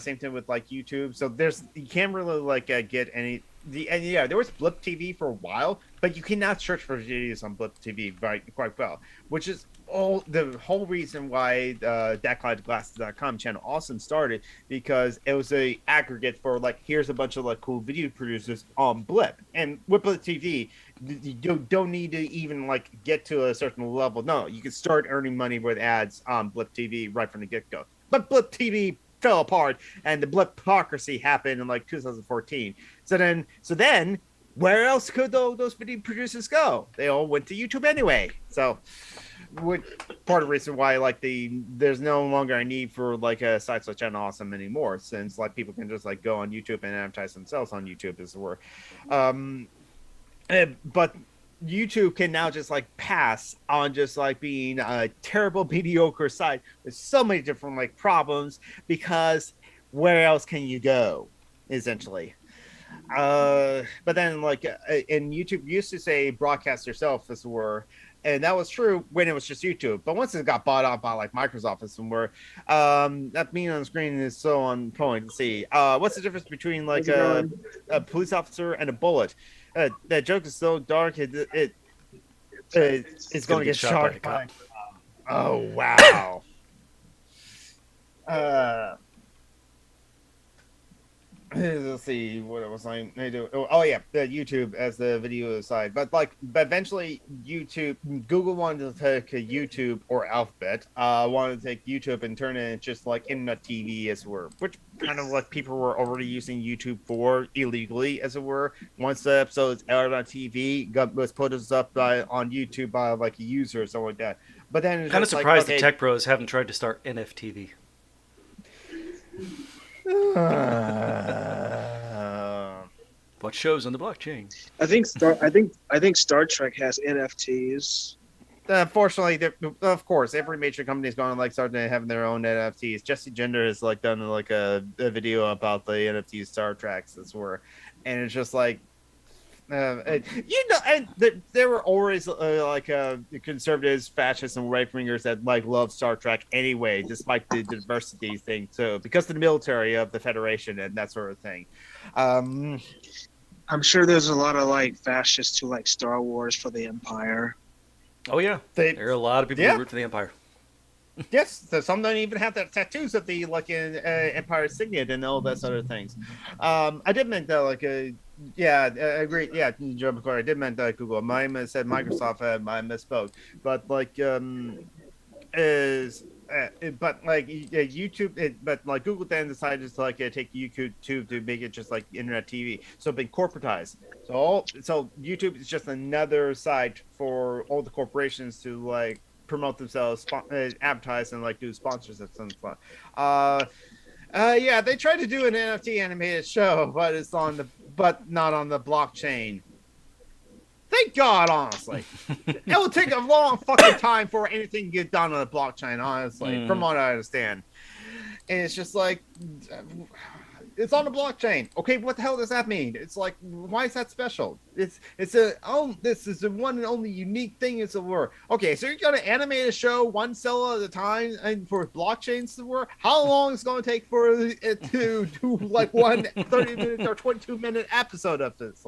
Same thing with like YouTube. So you can't really like get any. There was Blip TV for a while, but you cannot search for videos on Blip TV quite well, which is the whole reason why ThatCloudGlasses.com channel Awesome started, because it was a aggregate for like, here's a bunch of like cool video producers on Blip, and with Blip TV you don't need to even like get to a certain level. No, you can start earning money with ads on Blip TV right from the get-go. But Blip TV fell apart, and the Blipocracy happened in like 2014. So then where else could those video producers go? They all went to YouTube anyway. So part of the reason why like there's no longer a need for like a sites like Channel Awesome anymore, since like people can just like go on YouTube and advertise themselves on YouTube, as it were. But YouTube can now just like pass on just like being a terrible, mediocre site with so many different like problems, because where else can you go, essentially? But then like and YouTube used to say broadcast yourself, as it were, and that was true when it was just YouTube. But once it got bought out by like Microsoft, as it were, that meme on the screen is so on point. Let's see, what's the difference between like a police officer and a bullet? That joke is so dark. It's going to get shot by. Oh wow. Let's see what it was like. Oh yeah, the YouTube as the video side, but eventually Google wanted to take YouTube, or Alphabet wanted to take YouTube and turn it just like internet TV, as it were, which kind of like people were already using YouTube for illegally, as it were. Once the episode's aired on TV, was put up on YouTube by like a user or something like that. But then kind of surprised the tech pros haven't tried to start NFTV. What shows on the blockchain? I think Star Trek has NFTs. Unfortunately, of course, every major company is going to start having their own NFTs. Jesse Gender has done a video about the NFT Star Treks as were, and it's just and there were always conservatives, fascists, and right wingers that love Star Trek anyway, despite the diversity thing. So because of the military of the Federation and that sort of thing. I'm sure there's a lot of fascists who like Star Wars for the Empire. Oh yeah, there are a lot of people who root for the Empire. Yes, so some don't even have the tattoos of the Empire signet and all that sort of things. I did meant that I agree. Yeah, Joe McClure, I did meant Google. Mine said Microsoft. I misspoke, but YouTube. But Google then decided to take YouTube to make it just like internet TV. So it's been corporatized. So YouTube is just another site for all the corporations to promote themselves, advertise, and do sponsorships and stuff. They tried to do an NFT animated show, but not on the blockchain. Thank God, honestly. It will take a long fucking time for anything to get done on the blockchain, honestly, from what I understand. And it's just it's on the blockchain. Okay, what the hell does that mean? It's why is that special? This is the one and only unique thing is the word. Okay, so you're gonna animate a show one cell at a time and for blockchains to work? How long is it gonna take for it to do one 30-minute or 22-minute episode of this?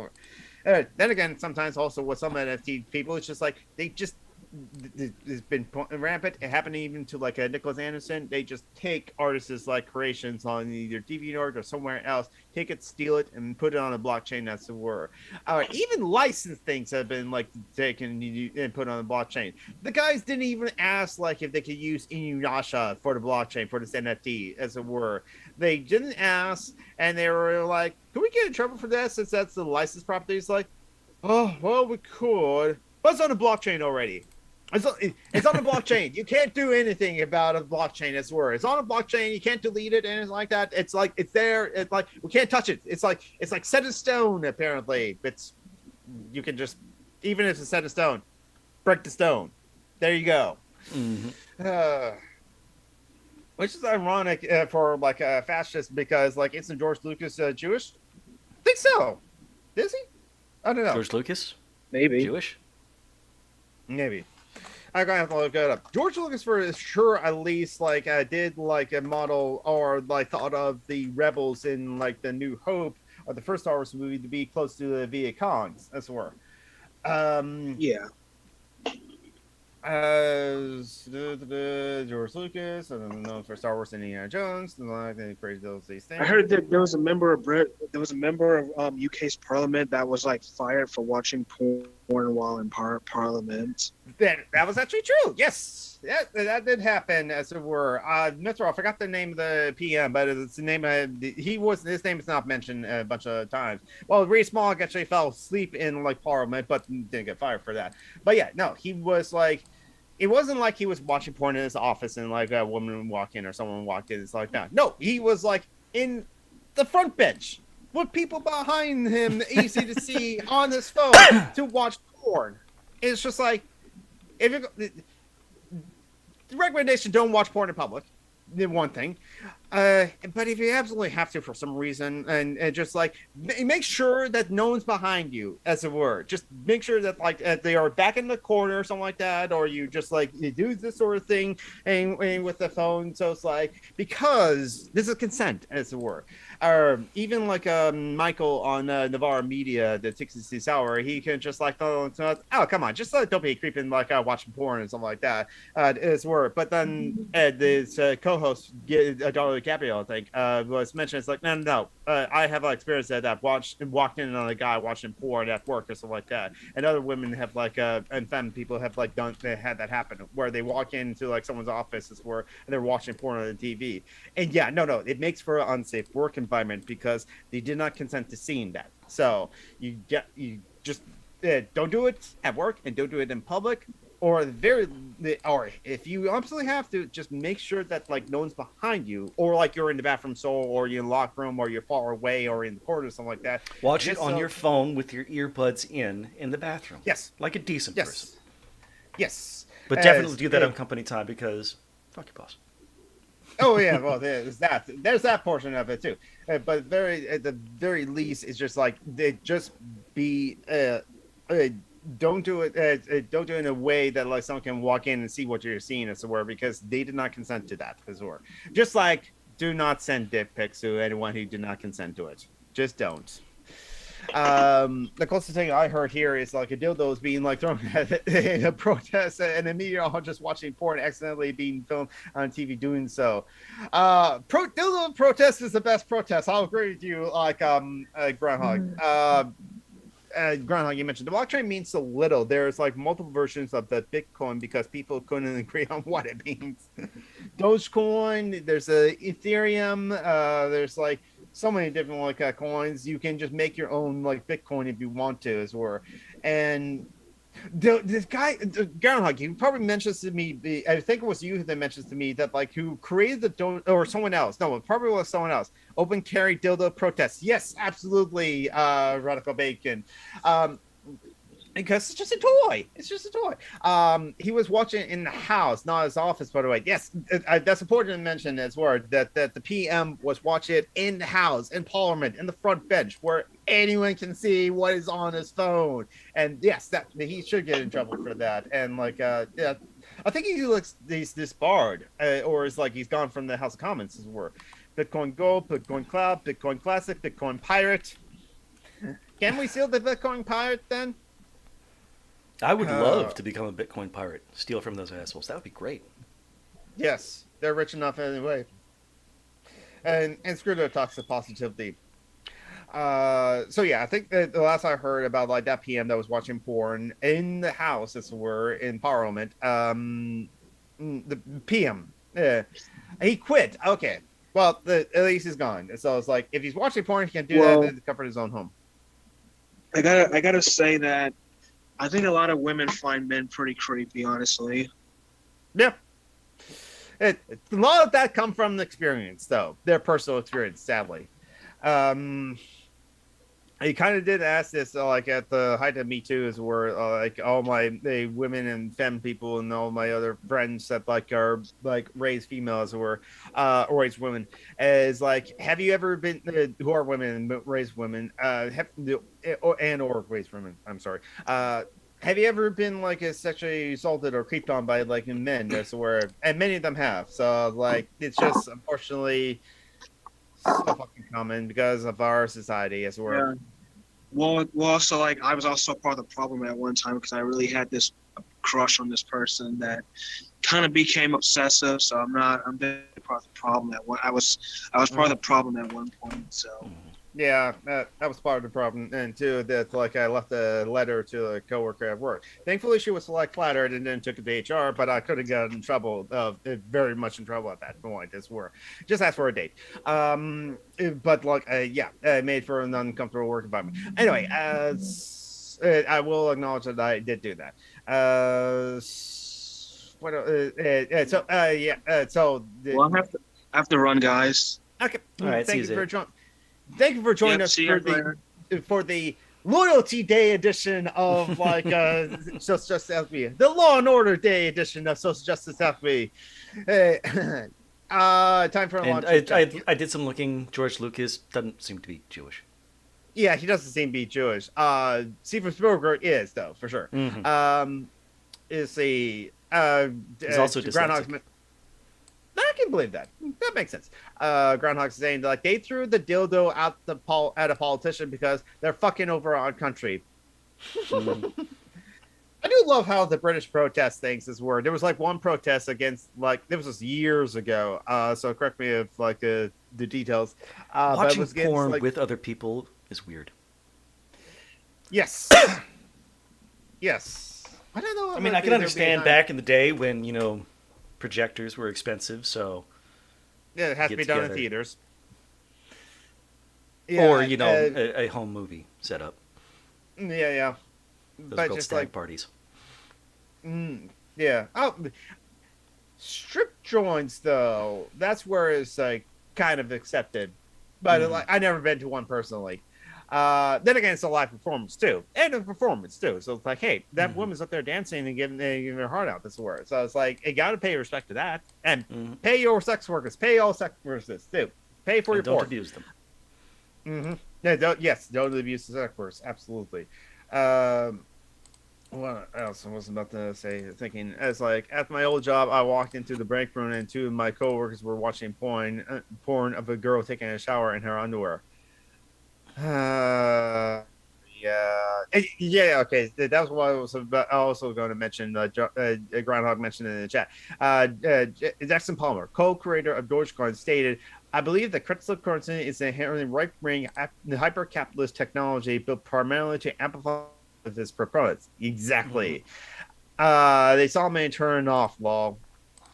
Then again, sometimes also with some NFT people, it's just it's been rampant. It happened even to Nicholas Anderson. They just take artists' creations on either DeviantArt or somewhere else, take it, steal it, and put it on a blockchain. That's the word. Even licensed things have been taken and put on the blockchain. The guys didn't even ask if they could use Inuyasha for the blockchain for this NFT, as it were. They didn't ask, and they were like, "Can we get in trouble for that since that's the licensed property?" It's oh well, we could, but it's on the blockchain already. It's on the blockchain. You can't do anything about a blockchain. It's where it's on a blockchain. You can't delete it, and it's like that. It's it's there. It's we can't touch it. It's set in stone. Apparently, you can just, even if it's set in stone, break the stone. There you go. Mm-hmm. Which is ironic for fascist because isn't George Lucas Jewish? I think so. Is he? I don't know. George Lucas? Maybe Jewish? Maybe. I'm gonna have to look it up. George Lucas for sure at least did a model or thought of the rebels in the New Hope or the first Star Wars movie to be close to the Viet Congs, as it were. Yeah. George Lucas, I don't know for Star Wars and Indiana Jones, crazy these things. I heard that there was a member of UK's Parliament that was fired for watching porn while in Parliament. That was actually true. Yes, that did happen, as it were. Metro, I forgot the name of the PM, but it's the name of his name is not mentioned a bunch of times. Well, Reece Mogg actually fell asleep in Parliament, but didn't get fired for that. But yeah, no, he was it wasn't he was watching porn in his office and a woman walked in or someone walked in. It's that. No, he was in the front bench with people behind him, easy to see on his phone to watch porn. It's just if the recommendation, don't watch porn in public. One thing, but if you absolutely have to for some reason, and just make sure that no one's behind you, as it were. Just make sure that they are back in the corner or something like that, or you just you do this sort of thing and with the phone. So it's because this is consent, as it were. Or even Michael on Navarre Media, the 66 Hour, he can just oh come on, just don't be creeping watching porn and something like that, as it were. But then this co-host Darla Gabriel, I think, was mentioned. It's no, I have experience that I've walked in on a guy watching porn at work or something like that, and other women have and femme people have they had that happen where they walk into someone's office as where and they're watching porn on the TV, and yeah, no, it makes for an unsafe work environment because they did not consent to seeing that. So you just don't do it at work and don't do it in public. or if you absolutely have to, just make sure that like no one's behind you, or like you're in the bathroom stall, or you're in the locker room, or you're far away, or in the corner, or something like that. Watch it on your phone with your earbuds in the bathroom. Yes, like a decent person. Yes, but definitely do that on company time because fuck your boss. Oh yeah, well there's that portion of it too. But at the very least, it's just like they just be don't do it in a way that like someone can walk in and see what you're seeing as it were, because they did not consent to that as it were. Just like do not send dick pics to anyone who did not consent to it. Just don't. The closest thing I heard here is like a dildo's being like thrown in a protest, and a media just watching porn accidentally being filmed on TV doing so. Dildo protest is the best protest. I'll agree with you. Like Groundhog. Groundhog, you mentioned the blockchain means so little. There's like multiple versions of the Bitcoin because people couldn't agree on what it means. Dogecoin, there's a Ethereum, there's like so many different like coins. You can just make your own like Bitcoin if you want to, as were. And this guy Groundhog, you probably mentioned to me. I think it was you that mentioned to me that like who created the or someone else. No, it probably was someone else. Open carry dildo protests. Yes, absolutely. Radical Bacon. Because it's just a toy. It's just a toy. He was watching in the house, not his office, by the way. Yes, that's important to mention as well, that the PM was watching it in the house, in Parliament, in the front bench, where anyone can see what is on his phone. And yes, that he should get in trouble for that. And like, yeah, I think he looks disbarred, or is like he's gone from the House of Commons as well. Bitcoin Gold, Bitcoin Cloud, Bitcoin Classic, Bitcoin Pirate. Can we steal the Bitcoin Pirate then? I would love to become a Bitcoin pirate, steal from those assholes. That would be great. Yes, they're rich enough anyway. And screw their toxic positivity. So yeah, I think that the last I heard about like that PM that was watching porn in the house, as it were, in Parliament, the PM, he quit. Okay, well, at least he's gone. So it's like if he's watching porn, he can do that in the comfort of his own home. I gotta say that I think a lot of women find men pretty creepy, honestly. Yeah. A lot of that come from the experience, though. Their personal experience, sadly. I kind of did ask this, like, at the height of Me Too, is where, like, all my women and femme people and all my other friends that, like, are, like, raised females or raised women, is, like, have you ever been, who are women and raised women, or raised women, I'm sorry, have you ever been like sexually assaulted or creeped on by like men? That's where, and many of them have. So like, it's just unfortunately so fucking common because of our society as well. Yeah. Well, also like I was also part of the problem at one time because I really had this crush on this person that kind of became obsessive. So I'm definitely part of the problem at one. I was part of the problem at one point. So. Yeah, that was part of the problem, and too that like I left a letter to a coworker at work. Thankfully, she was like flattered and then took it to HR, but I could have gotten in trouble, very much in trouble at that point. As were just asked for a date. But like, yeah, made for an uncomfortable work environment. Anyway, I will acknowledge that I did do that. Well, I have to run, guys. Okay, all right. Thank you for joining. Thank you for joining us for the Loyalty Day edition of like Social Justice Alchemy, the Law and Order Day edition of Social Justice Alchemy. Time for a launch. I did some looking. George Lucas doesn't seem to be Jewish. Yeah, he doesn't seem to be Jewish. Steven Spielberg is though for sure. Mm-hmm. Is a he's also dyslexic. I can believe that. That makes sense. Groundhog's saying like they threw the dildo at a politician because they're fucking over our country. I do love how the British protest things is word. There was like one protest against like this was years ago. So correct me if like the details. Watching but it was porn like, with other people is weird. Yes. Yes. I don't know. I mean, I can understand back in the day when projectors were expensive, so yeah, it has to be done in theaters. Yeah, or a home movie setup. Yeah. Those are called stag parties. Yeah. Oh, strip joints though. That's where it's like kind of accepted, but like I never been to one personally. Then again, it's a live performance too, and a performance too. So it's like, hey, that woman's up there dancing and giving their heart out. That's the word. So it's like, you got to pay respect to that, and pay your sex workers. Pay all sex workers too. Pay for your don't pork. abuse them. Yeah, don't abuse the sex workers. Absolutely. What else I was about to say? Thinking as like at my old job, I walked into the break room and two of my coworkers were watching porn of a girl taking a shower in her underwear. Yeah. Okay, that was what I was also going to mention. Groundhog mentioned in the chat. Jackson Palmer, co-creator of Dogecoin, stated, "I believe that cryptocurrency is inherently right-wing, hyper-capitalist technology built primarily to amplify this proponents." Exactly. They saw me turn off. Lol.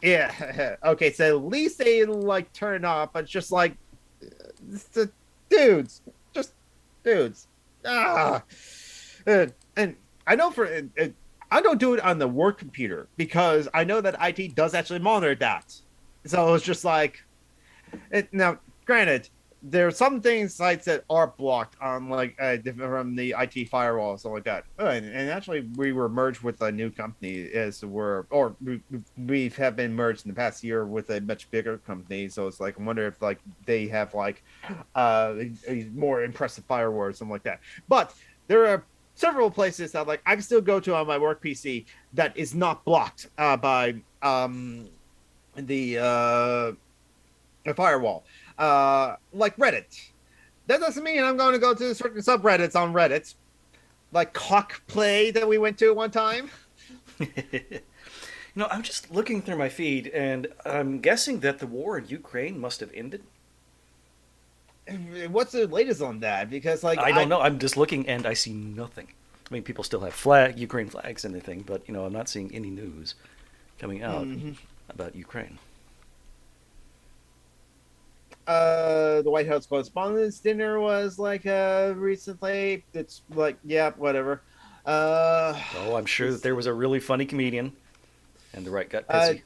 Yeah. Okay. So at least they like turn off, but just like the dudes. Dudes. And I know I don't do it on the work computer because I know that IT does actually monitor that. So it's just like, now, granted, there are some sites that are blocked on like from the IT firewall, stuff like that. And actually, we were merged with a new company we have been merged in the past year with a much bigger company. So it's like I wonder if like they have like a more impressive firewall or something like that. But there are several places that like I can still go to on my work PC that is not blocked by the firewall. Like Reddit. That doesn't mean I'm going to go to certain subreddits on Reddit, like Cockplay that we went to one time. I'm just looking through my feed, and I'm guessing that the war in Ukraine must have ended. What's the latest on that? Because like I don't know. I'm just looking, and I see nothing. I mean, people still have Ukraine flags and everything, but I'm not seeing any news coming out about Ukraine. The White House Correspondents' Dinner was like recently. It's like, yeah, whatever. I'm sure that there was a really funny comedian, and the right got pissy.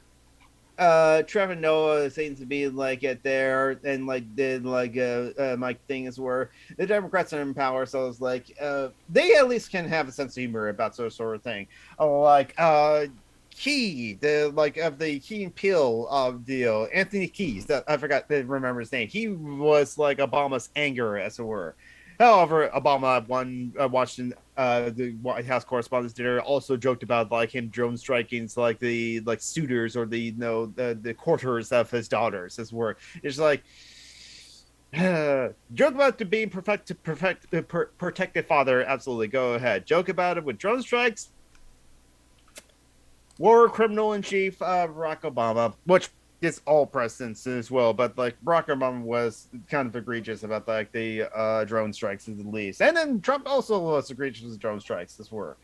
Trevor Noah seems to be like at there and like did like my things were the Democrats are in power, so it's like they at least can have a sense of humor about sort of thing. Like Key, the like of the Key and Peele deal, Anthony Keys, that I forgot to remember his name. He was like Obama's anger, as it were. However, Obama watching the White House Correspondents' Dinner also joked about like him drone striking like the suitors or the quarters of his daughters, as were. It's like joke about being protected father. Absolutely, go ahead. Joke about it with drone strikes. War criminal in chief, Barack Obama, which is all presidents as well, but like Barack Obama was kind of egregious about like the drone strikes at the least, and then Trump also was egregious with drone strikes as were.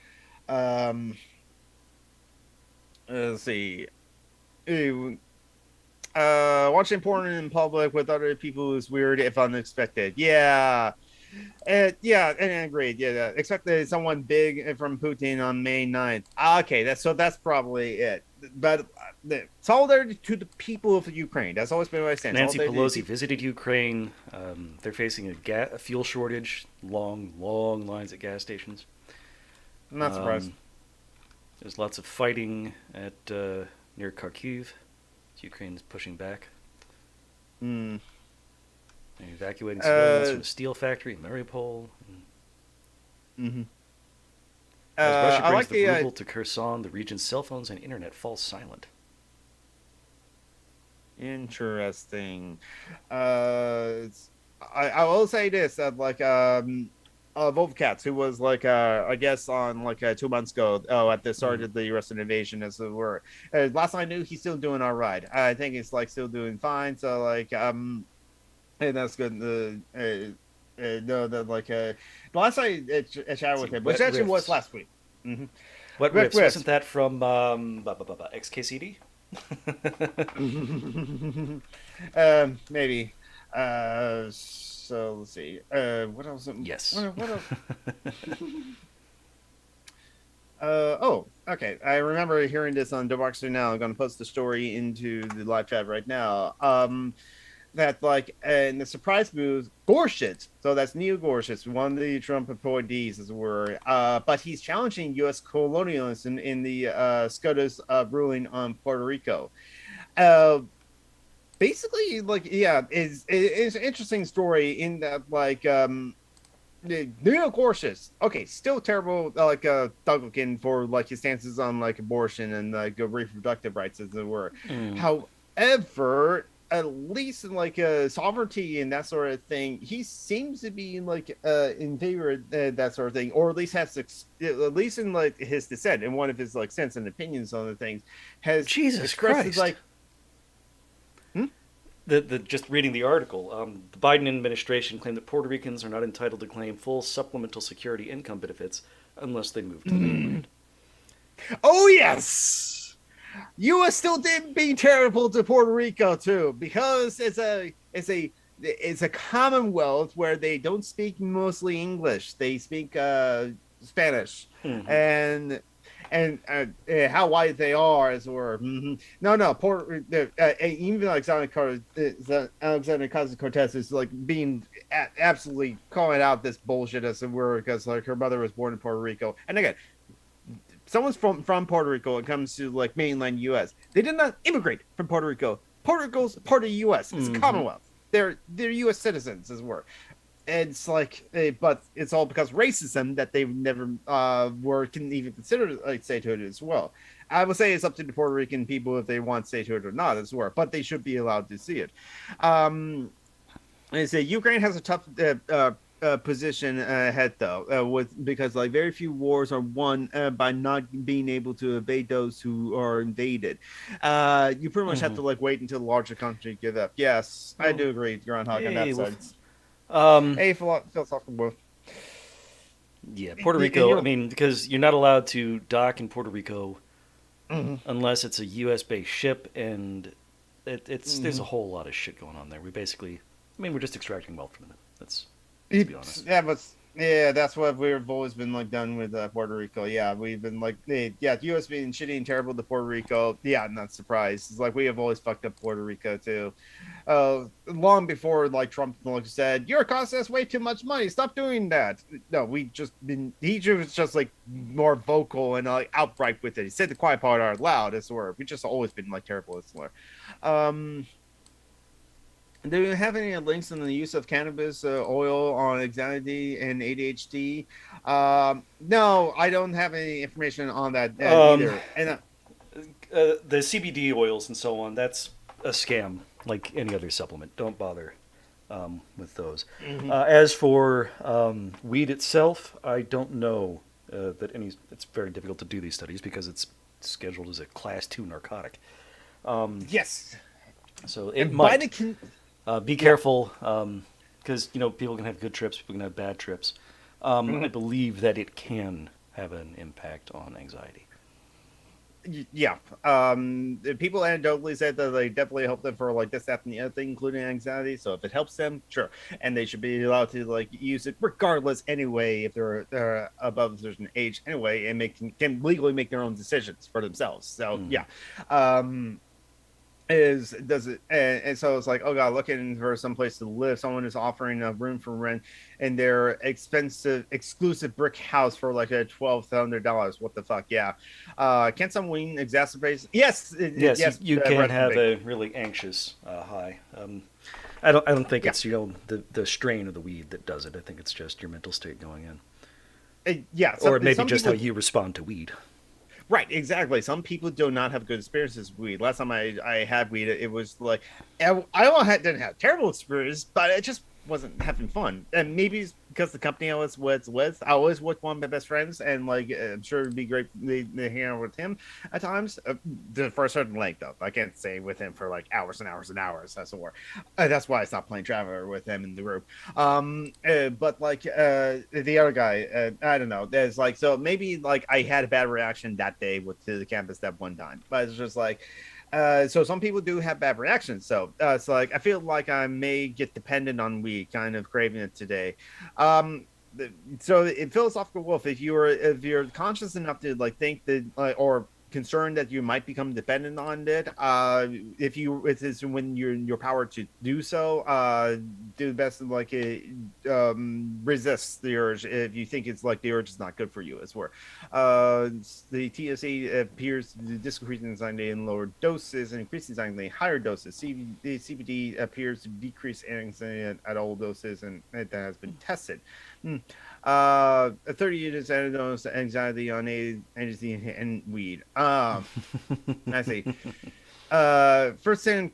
Let's see. Watching porn in public with other people is weird if unexpected. Yeah. And agreed. Yeah, expected someone big from Putin on May 9th. Okay, that's probably it. But solidarity to the people of Ukraine. That's always been my stance. Nancy Pelosi visited Ukraine. They're facing a fuel shortage, long lines at gas stations. I'm not surprised. There's lots of fighting at near Kharkiv. Ukraine's pushing back. They're evacuating civilians from a steel factory in Mariupol. As Russia brings the ruble to Kherson, the region's cell phones and internet fall silent. Interesting. I will say this: that like Volcats, who was like I guess on like 2 months ago. At the start of the Russian invasion, as it were. Last I knew, he's still doing all right. I think he's like still doing fine. So like and that's good. No, that like the last I chatted with him, which actually was last week. What riffs? Wasn't that from XKCD? Maybe. So let's see. What else? Yes. What else? Oh, okay. I remember hearing this on Debacles now. I'm going to post the story into the live chat right now. That like in the surprise move, Gorsuch. So that's Neil Gorsuch, one of the Trump appointees, as it were. But he's challenging U.S. colonialism in the SCOTUS ruling on Puerto Rico. Uh, Basically, like, yeah, is an interesting story in that, like, Neil Gorsuch, okay, still terrible, like Republican for like his stances on like abortion and like reproductive rights, as it were. However, at least in like sovereignty and that sort of thing, he seems to be like in favor of that sort of thing, or at least has at least in like his dissent in one of his like sense and opinions on the things has Jesus expressed Christ. like. The just reading the article, the Biden administration claimed that Puerto Ricans are not entitled to claim full supplemental security income benefits unless they move to the mainland. Oh yes, U.S. still did being terrible to Puerto Rico too, because it's a commonwealth where they don't speak mostly English; they speak Spanish, and how white they are, as were. No, even Alexander Ocasio-Cortez is like being absolutely calling out this bullshit, as it were, because like her mother was born in Puerto Rico, and again, someone's from Puerto Rico. It comes to like mainland U.S. They did not immigrate from Puerto Rico. Puerto Rico's part of the U.S. It's a commonwealth. They're U.S. citizens, as it were. It's like, but it's all because racism that they never can even consider like statehood as well. I would say it's up to the Puerto Rican people if they want statehood or not, as well, but they should be allowed to see it. I say Ukraine has a tough position ahead though, because like very few wars are won by not being able to evade those who are invaded. You pretty much have to like wait until the larger country give up. Yes, I do agree, Groundhog, on that side. Philosophical. Yeah, Puerto Rico. I mean, because you're not allowed to dock in Puerto Rico unless it's a U.S. based ship, and there's a whole lot of shit going on there. We're just extracting wealth from it. Let's be honest. Yeah, but that's what we've always been like done with Puerto Rico. Yeah, we've been like, the U.S. being shitty and terrible to Puerto Rico. Yeah, I'm not surprised. It's like we have always fucked up Puerto Rico too. Long before like Trump said, "You're costing us way too much money. Stop doing that." No, he was just like more vocal and like outright with it. He said the quiet part out loud. As were. We just always been like terrible as well. Do you have any links on the use of cannabis oil on anxiety and ADHD? No, I don't have any information on that either. And the CBD oils and so on, that's a scam, like any other supplement. Don't bother with those. As for weed itself, I don't know that any. It's very difficult to do these studies because it's scheduled as a Class 2 narcotic. Yes. So it might. Be careful, because people can have good trips, people can have bad trips. I believe that it can have an impact on anxiety. Yeah, people anecdotally said that they definitely help them for like this, that, and the other thing, including anxiety. So if it helps them, sure, and they should be allowed to like use it regardless anyway if they're above a certain age anyway, and can legally make their own decisions for themselves. So yeah. And so it's like, oh god, looking for some place to live. Someone is offering a room for rent in their expensive exclusive brick house for like a $1,200. What the fuck? Yeah. Can some weed exacerbate? Yes. You can have a really anxious high. I don't think it's the strain of the weed that does it. I think it's just your mental state going in. Or maybe just how you respond to weed. Right, exactly. Some people do not have good experiences with weed. Last time I had weed, it was like I didn't have terrible experience, but it just wasn't having fun. And maybe it's because the company I was with, I always with one of my best friends, and like I'm sure it'd be great to hang out with him at times. For a certain length, though, I can't stay with him for like hours and hours and hours. That's that's why I stopped playing Traveler with him in the group. But like the other guy, I don't know. There's like, so maybe like I had a bad reaction that day to the campus that one time, but it's just like. So some people do have bad reactions. So it's like I feel like I may get dependent on weed, kind of craving it today. so in philosophical wolf, if you're conscious enough to like think that or concerned that you might become dependent on it, if it is when you're in your power to do so, do the best like resist the urge if you think it's like the urge is not good for you as well. The TSA appears to decrease anxiety in lower doses and increase anxiety in higher doses. The CBD appears to decrease anxiety at all doses, and that has been tested. 30 units antidotes to anxiety on agency and weed. I see. First time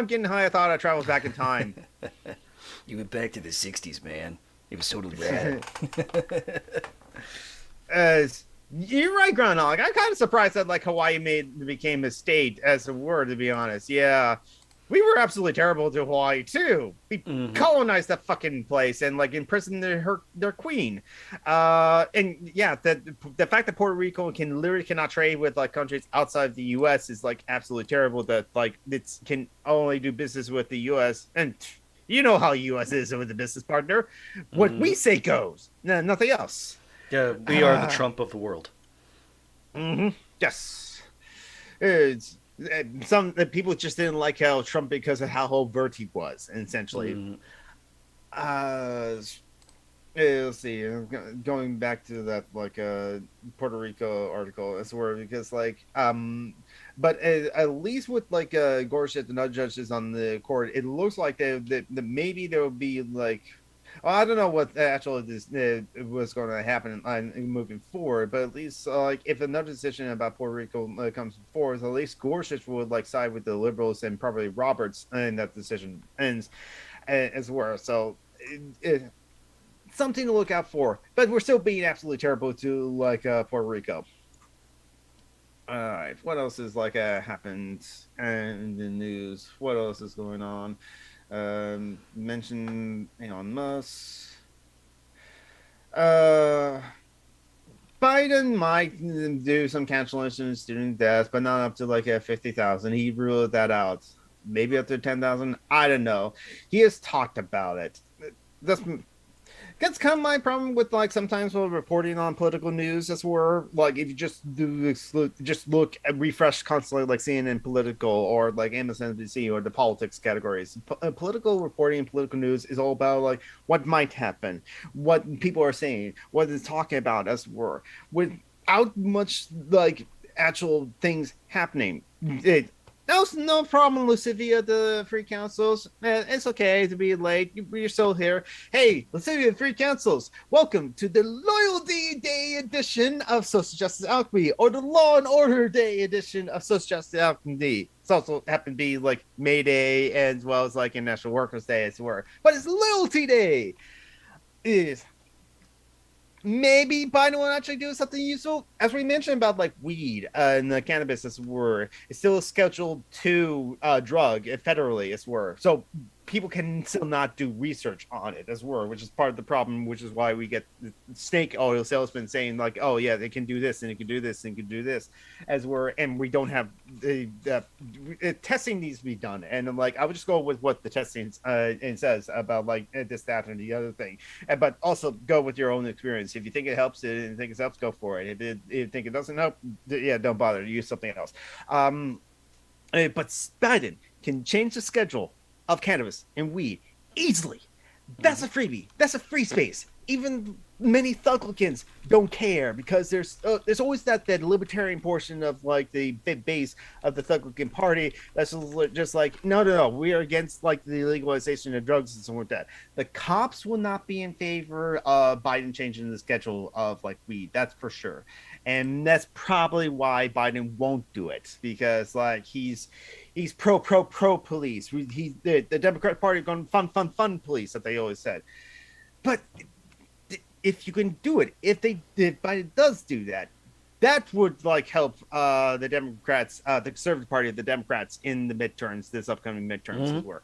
getting high, I thought I traveled back in time. You went back to the 60s, man. It was totally rad. You're right, Groundhog. I'm kind of surprised that like Hawaii became a state as a word, to be honest. Yeah. We were absolutely terrible to Hawaii too. We colonized that fucking place and like imprisoned their queen. And yeah, the fact that Puerto Rico cannot trade with like countries outside the U.S. is like absolutely terrible. That like it can only do business with the U.S. and you know how U.S. is with the business partner. What we say goes. No, nothing else. Yeah, we are the Trump of the world. Yes. Some people just didn't like how Trump because of how overt he was, essentially. Let's see. Going back to that like Puerto Rico article as well, because like but at least with like Gorsuch and other judges on the court, it looks like that maybe there will be like. Well, I don't know what actually this was going to happen moving forward, but at least like if another decision about Puerto Rico comes forward, at least Gorsuch would like side with the liberals and probably Roberts, and that decision ends as well. So something to look out for. But we're still being absolutely terrible to like Puerto Rico. All right, what else is like happened in the news? What else is going on? Mentioned Elon Musk. Biden might do some cancellation of student deaths, but not up to like 50,000. He ruled that out. Maybe up to 10,000. I don't know. He has talked about it. That's kind of my problem with like sometimes with reporting on political news. That's where like if you just look at refresh constantly like CNN political or like MSNBC or the politics categories. Political reporting, political news is all about like what might happen, what people are saying, what they're talking about as were without much like actual things happening. No problem, Lucivia, the Free Councils. It's okay to be late. You're still here. Hey, Lucivia, Free Councils, welcome to the Loyalty Day edition of Social Justice Alchemy, or the Law and Order Day edition of Social Justice Alchemy. It's also happened to be like May Day as well as like International Workers' Day as well. But it's Loyalty Day. It is. Maybe Biden will actually do something useful. As we mentioned about like weed and the cannabis as were, it's still a Schedule 2 drug federally as were. So people can still not do research on it as were, which is part of the problem, which is why we get the snake oil salesman saying like, oh yeah, they can do this and they can do this and can do this as were, and we don't have the testing needs to be done. And I'm like, I would just go with what the testing says about like this, that, and the other thing, but also go with your own experience. If you think it helps, and you think it helps, go for it. If you think it doesn't help, yeah, don't bother. Use something else. But Biden can change the schedule of cannabis and weed easily. That's a freebie. That's a free space. Even many Thuglicans don't care because there's always that libertarian portion of like the base of the Thuglican party that's just like no, we are against like the legalization of drugs and something like that. The cops will not be in favor of Biden changing the schedule of like weed. That's for sure, and that's probably why Biden won't do it, because like he's pro police. The Democratic Party going fun police that they always said. But if you can do it, if Biden does do that, that would like help the Democrats, the Conservative Party of the Democrats in the midterms, this upcoming midterms as well.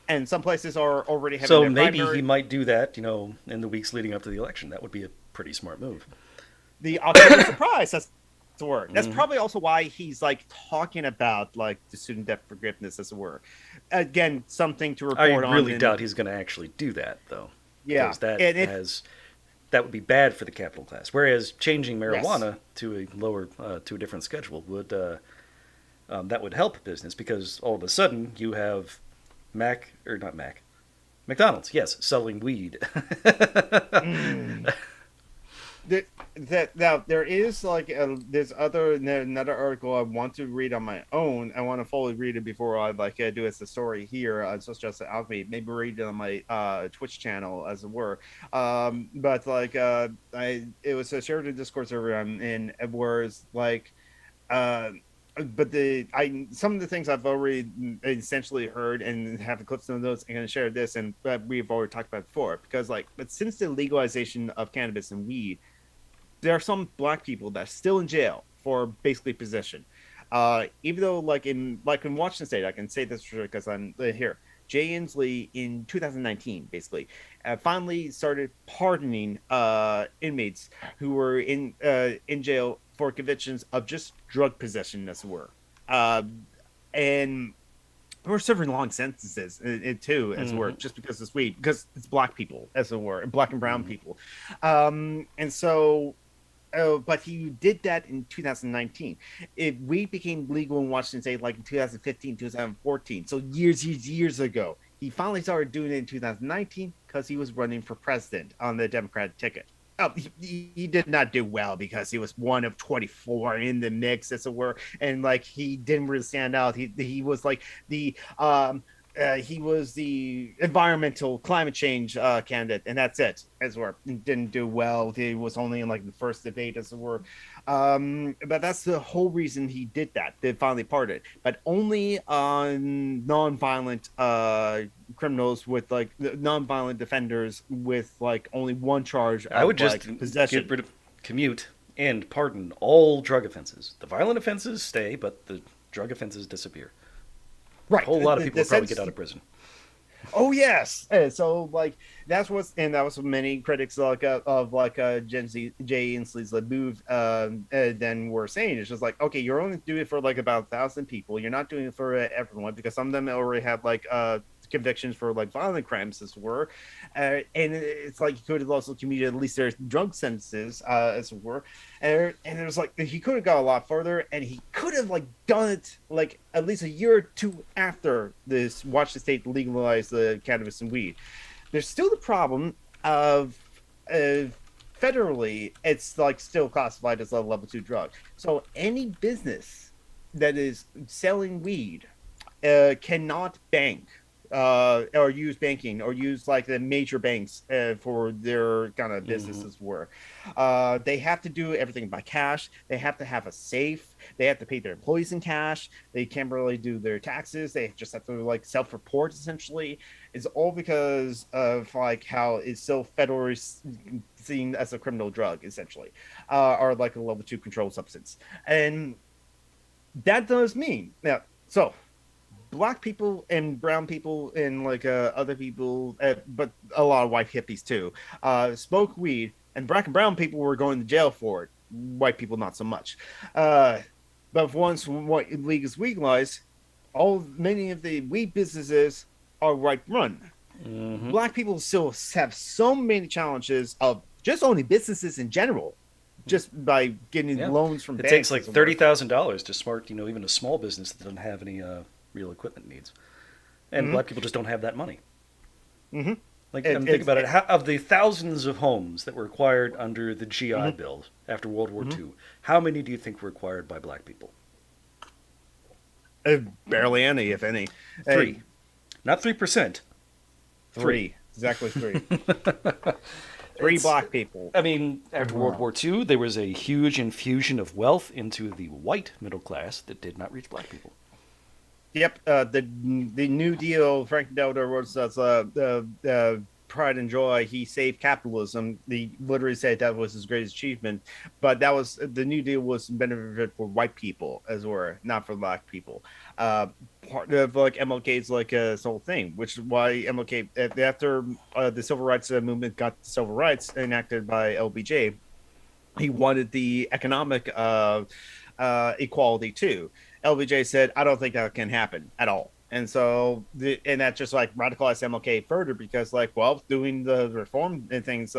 And some places are already having. So maybe he might do that, in the weeks leading up to the election. That would be a pretty smart move. The October surprise. That's word. That's probably also why he's like talking about like the student debt forgiveness as a word. Again, something to report on. I really doubt he's going to actually do that, though. Yeah, because that has that would be bad for the capital class. Whereas changing marijuana to a lower, to a different schedule would that would help business, because all of a sudden you have McDonald's, yes, selling weed. Now there is like another article I want to read on my own. I want to fully read it before I do as a story here. So it's just Alchemy. Maybe read it on my Twitch channel, as it were. But it was a shared Discord server, and it was like. But some of the things I've already essentially heard and have the clips of those, I'm going to share this, and we've already talked about before, because but since the legalization of cannabis and weed, there are some black people that are still in jail for basically possession. Even though in Washington State, I can say this because I'm here. Jay Inslee in 2019 basically finally started pardoning inmates who were in jail for convictions of just drug possession, as it were, and we're serving long sentences too, as it were, just because it's weed, because it's black people, as it were, black and brown people, and so. But he did that in 2019. Weed became legal in Washington State in 2015, 2014. So years ago. He finally started doing it in 2019 because he was running for president on the Democratic ticket. Oh, he did not do well because he was one of 24 in the mix, as it were, and he didn't really stand out. He was he was the environmental climate change candidate, and that's it, as it were. He didn't do well. He was only in the first debate, as it were. But that's the whole reason he did that. They finally parted, but only on non-violent criminals with non-violent defenders with only one charge of I would just possession. Get rid of commute and pardon all drug offenses. The violent offenses stay, but the drug offenses disappear. Right. A whole lot of people will probably get out of prison. Oh yes, so that was what many critics of Jay Inslee's move then were saying. It's just okay, you're only doing it for about 1,000 people. You're not doing it for everyone, because some of them already have convictions for violent crimes, as it were, and it's you could have also commuted at least their drug sentences, as it were, and it was he could have gone a lot further, and he could have done it at least a year or two after this Washington State legalized the cannabis and weed. There's still the problem of federally it's still classified as a level 2 drug, so any business that is selling weed cannot bank or use banking or use the major banks for their kind of businesses were. They have to do everything by cash. They have to have a safe. They have to pay their employees in cash. They can't really do their taxes. They just have to self-report, essentially. It's all because of how it's so federally seen as a criminal drug, essentially, or a level 2 controlled substance. And that does mean black people and brown people and other people, but a lot of white hippies too, smoke weed, and black and brown people were going to jail for it. White people not so much. But once league is legalized, many of the weed businesses are white run. Mm-hmm. Black people still have so many challenges of just owning businesses in general, just by getting loans from banks. It takes $30,000 to start, even a small business that doesn't have any real equipment needs, and black people just don't have that money. Mm-hmm. Think about it. Of the thousands of homes that were acquired under the GI Bill after World War II, how many do you think were acquired by black people? Barely any, if any. 3, not 3%. 3, exactly 3. 3 black people. After World War II, there was a huge infusion of wealth into the white middle class that did not reach black people. Yep, the New Deal, Frank Delder was pride and joy. He saved capitalism. He literally said that was his greatest achievement. But that was the New Deal was benefit for white people, as it were, not for black people. Part of MLK's this whole thing, which is why MLK after the civil rights movement got civil rights enacted by LBJ, he wanted the economic equality too. LBJ said, I don't think that can happen at all. And so, and that just like radicalized MLK further because, like, well, doing the reform and things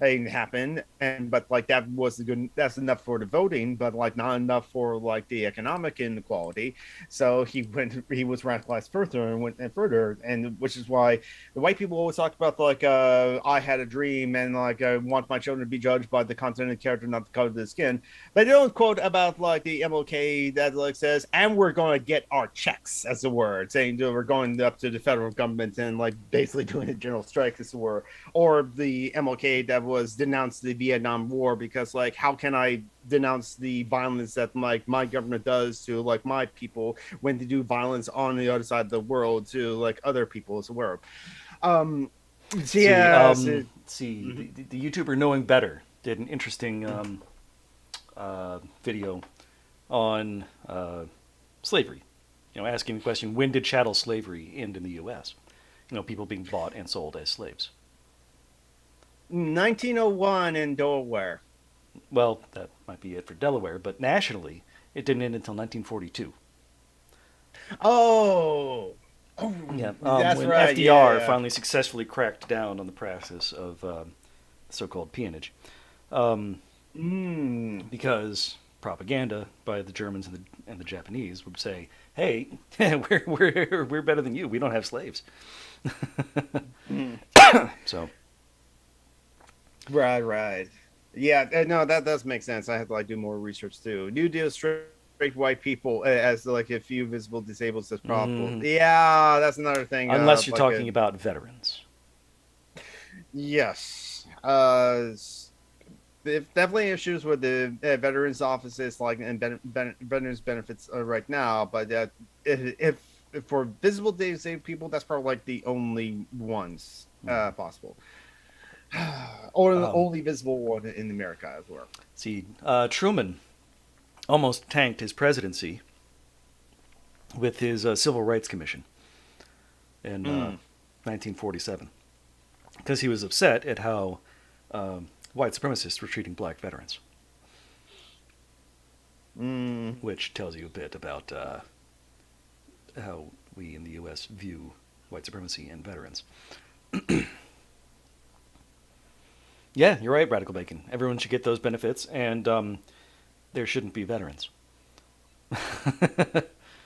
happened, and but like that was good. That's enough for the voting, but like not enough for like the economic inequality. So he was radicalized further and went further, and which is why the white people always talk about like I had a dream and like I want my children to be judged by the content of the character, not the color of the skin. But they don't quote about like the MLK that like says, and we're going to get our checks, as it were, saying that we're going up to the federal government and like basically doing a general strike, as it were, or the MLK that was denounced the Vietnam War because like how can I denounce the violence that like my government does to like my people when they do violence on the other side of the world to like other people as well. Yeah. The YouTuber Knowing Better did an interesting video on slavery. Asking the question, when did chattel slavery end in the U.S.? People being bought and sold as slaves. 1901 in Delaware. Well, that might be it for Delaware, but nationally, it didn't end until 1942. Oh, yeah. That's when right. FDR finally successfully cracked down on the practice of so-called peonage, because propaganda by the Germans and the Japanese would say, "Hey, we're better than you. We don't have slaves." So, right. Yeah, no, that does make sense. I have to like do more research too. New Deal straight white people as like a few visible disabled as possible. Yeah, that's another thing. Unless you're talking about veterans. Yes. Definitely issues with the veterans offices like and veterans benefits right now, but if for visible disabled people, that's probably like the only ones possible. Or the only visible one in America as well. See, Truman almost tanked his presidency with his Civil Rights Commission in 1947 because he was upset at how white supremacists were treating black veterans, which tells you a bit about how we in the U.S. view white supremacy and veterans. Yeah, you're right, Radical Bacon. Everyone should get those benefits, and there shouldn't be veterans.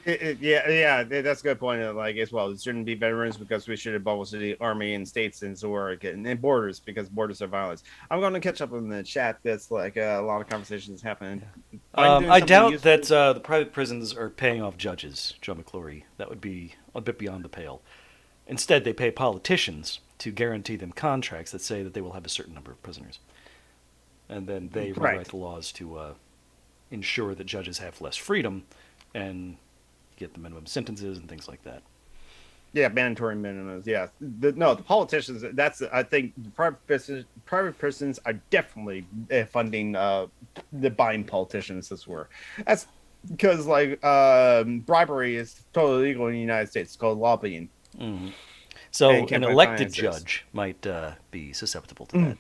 Yeah, that's a good point. Like as well, there shouldn't be veterans because we should abolish the army and states and so and borders because borders are violence. I'm going to catch up in the chat. That's like a lot of conversations happening. I doubt that the private prisons are paying off judges, Joe McClory. That would be a bit beyond the pale. Instead, they pay politicians to guarantee them contracts that say that they will have a certain number of prisoners. And then they rewrite the laws to ensure that judges have less freedom and get the minimum sentences and things like that. Yeah, mandatory minimums. Yeah, the politicians. I think private prisons are definitely funding the buying politicians as well. That's because like bribery is totally legal in the United States. It's called lobbying. Mm-hmm. So an elected judge might be susceptible to that.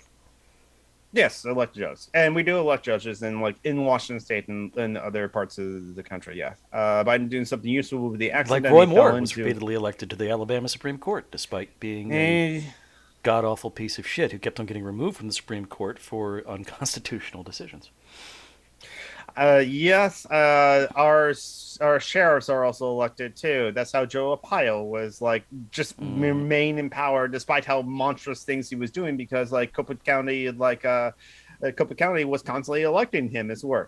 Yes, elected judges, and we do elect judges in Washington State and other parts of the country. Yeah, Biden doing something useful with the accident. Like Roy Moore was repeatedly elected to the Alabama Supreme Court, despite being a god awful piece of shit who kept on getting removed from the Supreme Court for unconstitutional decisions. Yes, our sheriffs are also elected too. That's how Joe Arpaio was like just remain in power despite how monstrous things he was doing because like Copeland County Copeland County was constantly electing him as well.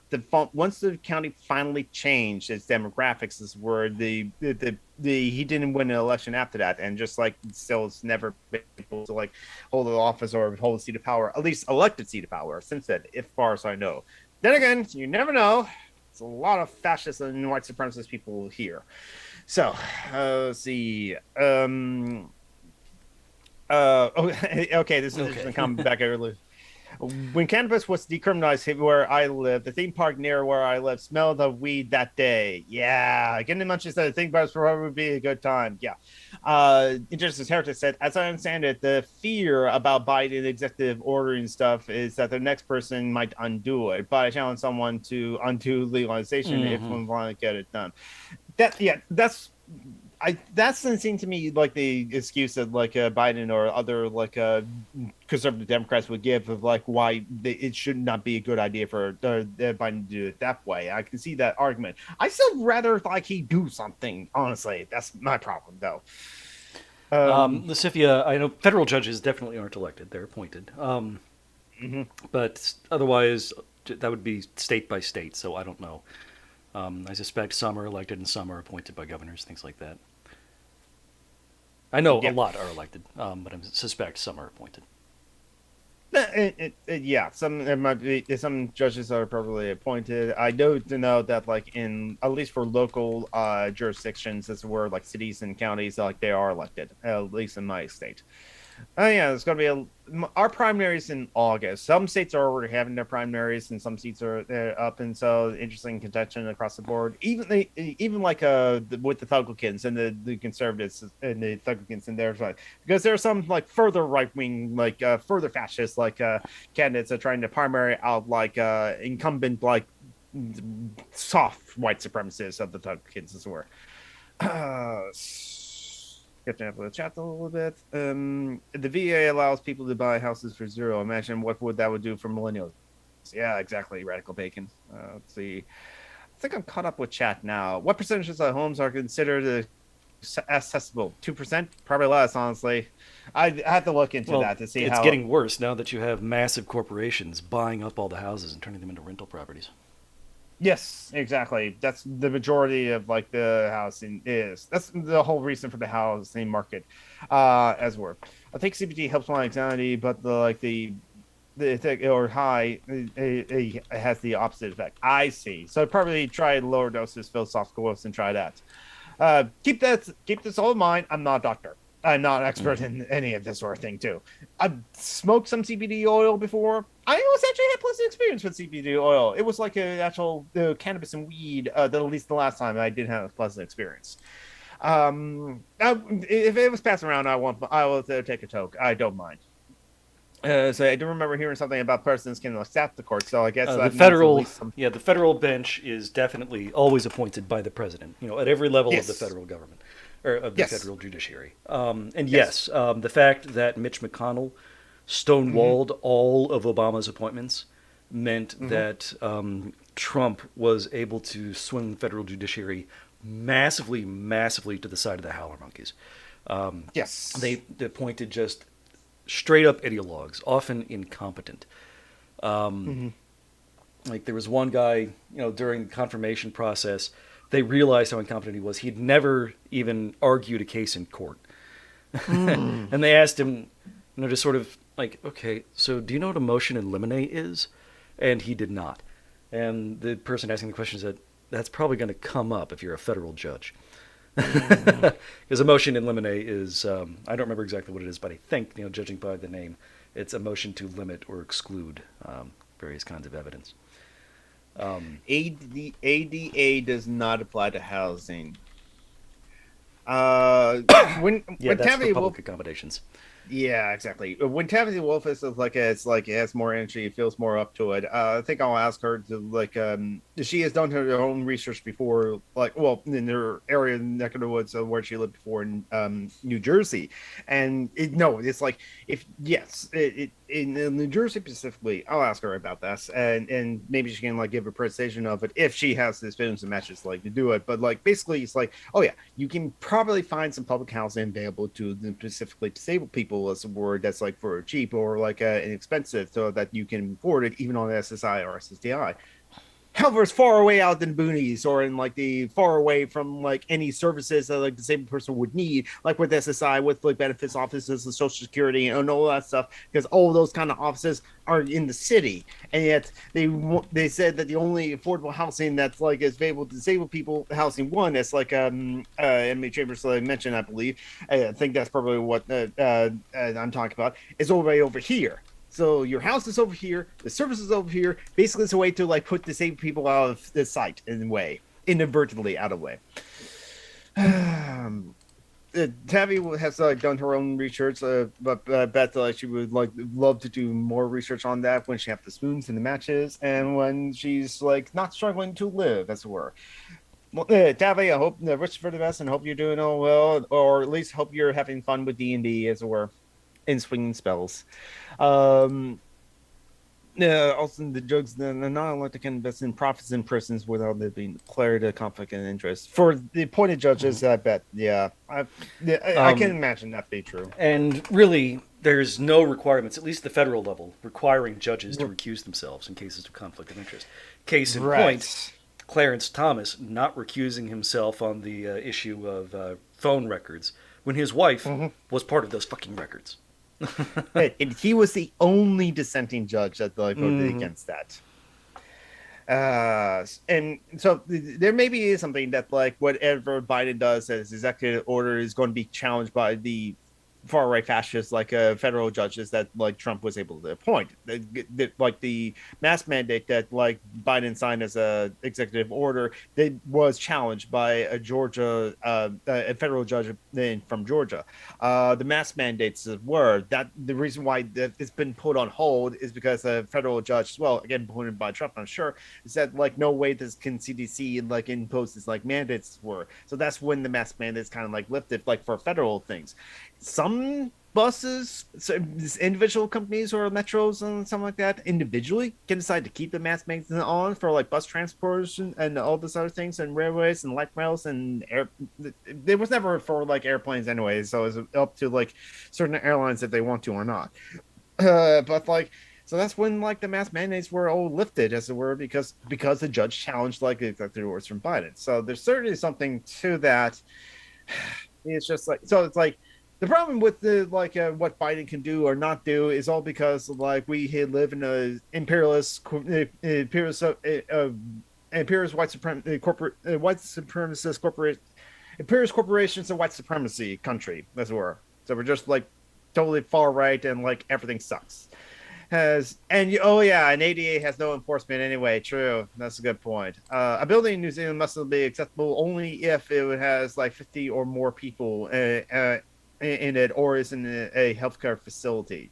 Once the county finally changed its demographics, is where he didn't win an election after that, and just like still has never been able to like hold an office or hold a seat of power, at least elected seat of power since then, as far as I know. Then again, you never know. It's a lot of fascist and white supremacist people here. So, let's see. Okay, this is going to come back early. When cannabis was decriminalized where I live, the theme park near where I live smelled of weed that day. Yeah, getting the munchies that I think about forever would be a good time. Yeah. Injustice Heritage said, as I understand it, the fear about Biden executive ordering stuff is that the next person might undo it. But I challenge someone to undo legalization if we want to get it done. That doesn't seem to me like the excuse that like Biden or other like conservative Democrats would give of like why it should not be a good idea for Biden to do it that way. I can see that argument. I still rather like he do something. Honestly, that's my problem though. Lasifia, I know federal judges definitely aren't elected; they're appointed. But otherwise, that would be state by state. So I don't know. I suspect some are elected and some are appointed by governors, things like that. I know a lot are elected, but I suspect some are appointed. Yeah, there might be some judges are appropriately appointed. I know to know that like in at least for local jurisdictions, as where like cities and counties, like they are elected, at least in my state. Oh yeah, it's going to be our primaries in August. Some states are already having their primaries, and some seats are up, and so interesting contention across the board. Even like with the Republicans and the conservatives and the Republicans in there, because there are some like further right wing, like further fascist like candidates are trying to primary out like incumbent like soft white supremacists of the Republicans as well. Catching up with the chat a little bit. The VA allows people to buy houses for zero. Imagine what that would do for millennials. Yeah, exactly. Radical bacon. Let's see. I think I'm caught up with chat now. What percentages of homes are considered accessible? 2%? Probably less, honestly. I have to look into that to see how... It's getting worse now that you have massive corporations buying up all the houses and turning them into rental properties. Yes, exactly. That's the majority of like the housing is. That's the whole reason for the housing market, as well. I think CBD helps my anxiety, but the or high it has the opposite effect. I see. So probably try lower doses philosophical and try that. Keep this all in mind. I'm not a doctor. I'm not an expert in any of this sort of thing, too. I've smoked some CBD oil before. I always actually had pleasant experience with CBD oil. It was like an actual cannabis and weed, at least the last time I did have a pleasant experience. If it was passed around, I will take a toke. I don't mind. So I do remember hearing something about persons can staff the court. So I guess the federal bench is definitely always appointed by the president. At every level of the federal government. Or of the federal judiciary. The fact that Mitch McConnell stonewalled all of Obama's appointments meant that Trump was able to swing the federal judiciary massively to the side of the howler monkeys. They appointed just straight up ideologues, often incompetent. Like there was one guy, during the confirmation process, they realized how incompetent he was. He'd never even argued a case in court. And they asked him, just sort of like, okay, so do you know what a motion in limine is? And he did not. And the person asking the question said, that's probably going to come up if you're a federal judge. Because a motion in limine is, I don't remember exactly what it is, but I think, judging by the name, it's a motion to limit or exclude various kinds of evidence. ADA does not apply to housing. When that's for public accommodations. Yeah, exactly. When Tabitha Wolf is like it has more energy, it feels more up to it. I think I'll ask her to she has done her own research before, in her area neck of the woods of where she lived before in New Jersey, and it's like in New Jersey specifically. I'll ask her about that, and maybe she can give a precision of it if she has the experience and matches to do it. But basically, it's you can probably find some public housing available to specifically disabled people as a word that's for cheap or inexpensive so that you can afford it even on SSI or SSDI. However, it's far away out in the boonies or in the far away from any services that disabled person would need, with SSI, with benefits offices and Social Security and all that stuff, because all those kind of offices are in the city, and yet they said that the only affordable housing that's is available to disabled people, housing one, that's Emily Chambers mentioned, I believe. I think that's probably what I'm talking about, is all the way over here. So your house is over here, the service is over here. Basically, it's a way to put disabled people out of the sight in a way, inadvertently out of the way. Tabby has done her own research, but I bet she would love to do more research on that when she has the spoons and the matches, and when she's not struggling to live, as it were. Well, Tavi, I hope wish for the best and hope you're doing all well, or at least hope you're having fun with D&D as it were, in swinging spells. Also, the drugs, they're not allowed to invest in profits in persons without there being declared a conflict of interest. For the appointed judges, I bet, I can imagine that be true. And really, there's no requirements, at least the federal level, requiring judges to recuse themselves in cases of conflict of interest. Case in point, Clarence Thomas not recusing himself on the issue of phone records when his wife was part of those fucking records. And he was the only dissenting judge that voted against that. And so there may be something that whatever Biden does as executive order is going to be challenged by the far right fascists federal judges that Trump was able to appoint. The mask mandate that Biden signed as a executive order that was challenged by a federal judge from Georgia. The mask mandates were that the reason why it's been put on hold is because a federal judge, well, again appointed by Trump, I'm sure, said no way this can CDC impose this mandates were. So that's when the mask mandates kind of lifted for federal things. Some buses, individual companies or metros and something like that, individually can decide to keep the mask mandates on for bus transportation and all these other things, and railways and light rails and air. It was never for airplanes anyway, so it's up to certain airlines if they want to or not. So that's when the mask mandates were all lifted, as it were, because the judge challenged the executive orders from Biden. So there's certainly something to that. It's just the problem with the what Biden can do or not do is all because we live in a imperialist white supremacist corporate imperialist corporations and white supremacy country, as it were. So we're just totally far right and everything sucks. And ADA has no enforcement anyway. True, that's a good point. A building in New Zealand must be acceptable only if it has 50 or more people in it, or is in a healthcare facility.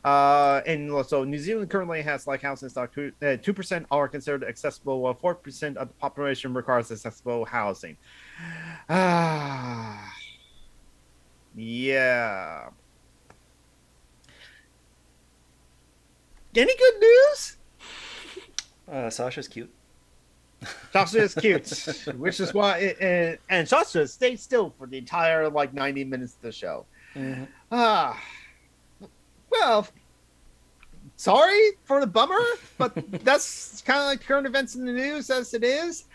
And so New Zealand currently has housing stock 2% are considered accessible, while 4% of the population requires accessible housing. Yeah. Any good news? Sasha's cute. Sasha is cute, which is why and Sasha stayed still for the entire 90 minutes of the show. Well, sorry for the bummer, but that's kind of current events in the news as it is.